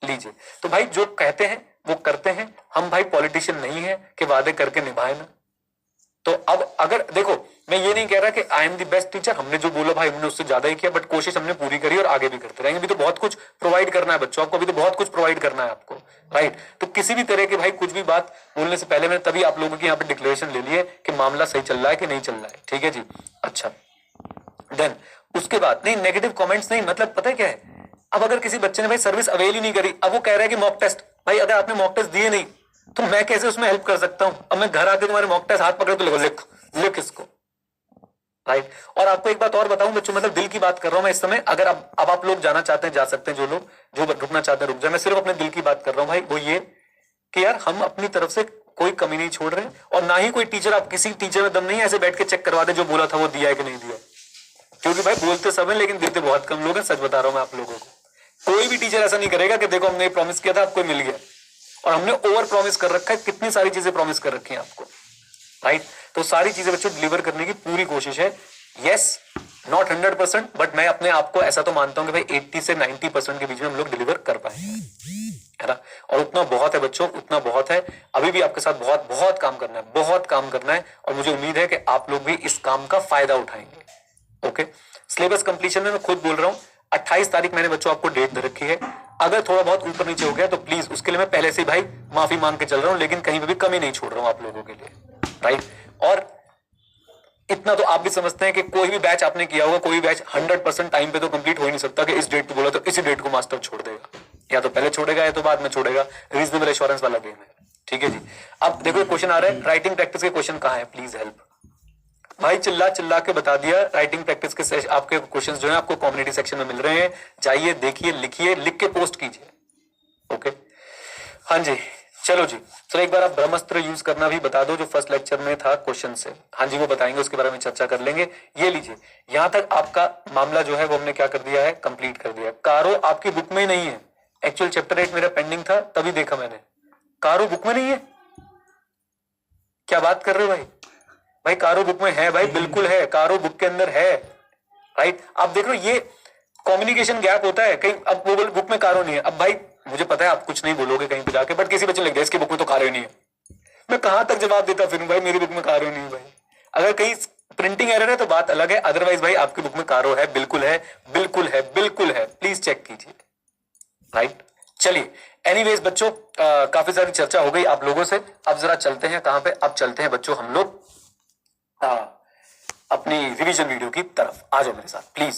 लीजिए, तो भाई जो कहते हैं वो करते हैं, हम भाई पॉलिटिशियन नहीं है कि वादे करके निभाए ना। तो अब अगर देखो, मैं ये नहीं कह रहा कि I am the best teacher, हमने जो बोला भाई हमने उससे ज्यादा ही किया, बट कोशिश हमने पूरी करी और आगे भी करते रहेंगे। अभी तो बहुत कुछ प्रोवाइड करना है बच्चों आपको, अभी तो बहुत कुछ प्रोवाइड करना है आपको, राइट। तो किसी भी तरह के भाई कुछ भी बात बोलने से पहले मैंने तभी आप लोगों की यहाँ पे डिक्लेरेशन ले ली है कि मामला सही चल रहा है कि नहीं चल रहा है, ठीक है जी। अच्छा, देन उसके बाद नहीं, नेगेटिव कॉमेंट्स नहीं, मतलब पता है क्या है, अब अगर किसी बच्चे ने भाई सर्विस अवेल ही नहीं करी, अब वो कह रहा है कि मॉक टेस्ट, भाई अगर आपने मॉक टेस्ट दिए नहीं तो मैं कैसे उसमें हेल्प कर सकता हूं। अब मैं घर आके तुम्हारे मॉक टेस्ट हाथ पकड़ के लिख इसको, राइट। और आपको एक बात और बताऊं बच्चों, मतलब दिल की बात कर रहा हूं मैं इस समय। अगर अब आप लोग जाना चाहते हैं जा सकते हैं, जो लोग जो रुकना चाहते हैं रुक जाए। मैं सिर्फ अपने दिल की बात कर रहा हूं भाई, वो ये कि यार हम अपनी तरफ से कोई कमी नहीं छोड़ रहे हैं, और ना ही कोई टीचर, आप किसी टीचर में दम नहीं है ऐसे बैठ के चेक करवा दे जो बोला था वो दिया है कि नहीं दिया। क्योंकि भाई बोलते सब है लेकिन देते बहुत कम लोग हैं, सच बता रहा हूं मैं आप लोगों को। कोई भी टीचर ऐसा नहीं करेगा कि देखो हमने प्रॉमिस किया था आपको मिल गया, और हमने ओवर प्रॉमिस कर रखा है, कितनी सारी चीजें प्रॉमिस कर रखी हैं आपको, राइट। तो सारी चीजें बच्चों डिलीवर करने की पूरी कोशिश है। यस, नॉट 100%, बट मैं अपने आप को ऐसा तो मानता हूं कि भाई 80 से 90% के बीच में हम लोग डिलीवर कर पाएंगे, है ना। और उतना बहुत है बच्चों, उतना बहुत है। अभी भी आपके साथ बहुत बहुत काम करना है, बहुत काम करना है, और मुझे उम्मीद है कि आप लोग भी इस काम का फायदा उठाएंगे। ओके, सिलेबस कंप्लीशन में मैं खुद बोल रहा हूं 28 तारीख मैंने बच्चों आपको डेट दे रखी है। अगर थोड़ा बहुत ऊपर नीचे हो गया तो प्लीज उसके लिए मैं पहले से भाई माफी मांग के चल रहा हूं, लेकिन कहीं पे भी कमी नहीं छोड़ रहा हूं आप लोगों के लिए, राइट। और इतना तो आप भी समझते हैं कि कोई भी बैच आपने किया होगा, कोई बैच 100% टाइम पे तो कंप्लीट हो ही नहीं सकता कि इस डेट पे बोला तो इसी डेट को मास्टर छोड़ देगा, या तो पहले छोड़ेगा या तो बाद में छोड़ेगा। रीजनेबल एश्योरेंस वाला गेम है, ठीक है जी। अब देखो क्वेश्चन आ रहा है, राइटिंग प्रैक्टिस के क्वेश्चन कहाँ है, प्लीज हेल्प। भाई चिल्ला चिल्ला के बता दिया, राइटिंग प्रैक्टिस के आपके क्वेश्चंस जो है आपको कम्युनिटी सेक्शन में मिल रहे हैं, जाइए देखिए, लिखिए, लिख के पोस्ट कीजिए। ओके, हाँ जी, चलो जी। तो एक बार आप ब्रह्मास्त्र यूज करना भी बता दो, जो फर्स्ट लेक्चर में था क्वेश्चन से। हाँ जी, वो बताएंगे, उसके बारे में चर्चा कर लेंगे। ये लीजिए, यहां तक आपका मामला जो है वो हमने क्या कर दिया है, कंप्लीट कर दिया। कारो आपकी बुक में ही नहीं है, एक्चुअल चैप्टर 8 मेरा पेंडिंग था तभी देखा मैंने। कारो बुक में नहीं है, क्या बात कर रहे हो भाई? भाई कारो बुक में है भाई, बिल्कुल है, कारो बुक के अंदर है, राइट। आप देख रहे हो ये कम्युनिकेशन गैप होता है कहीं। अब वो बुक में कारो नहीं है, अब भाई मुझे पता है आप कुछ नहीं बोलोगे कहीं पे जाके, बट किसी बच्चे लिख दिया इसकी बुक में तो कारो नहीं है। मैं कहां तक जवाब देता फिर भाई, मेरी बुक में कारो नहीं है भाई। अगर कहीं प्रिंटिंग एरर है तो बात अलग है, अदरवाइज भाई आपकी बुक में कारो है, बिल्कुल है, बिल्कुल है, बिल्कुल है, प्लीज चेक कीजिए, राइट। चलिए, एनीवेज बच्चों, काफी सारी चर्चा हो गई आप लोगों से। अब जरा चलते हैं कहां पे, अब चलते हैं बच्चों हम लोग अपनी रिवीजन वीडियो की तरफ। आ जाओ मेरे साथ प्लीज।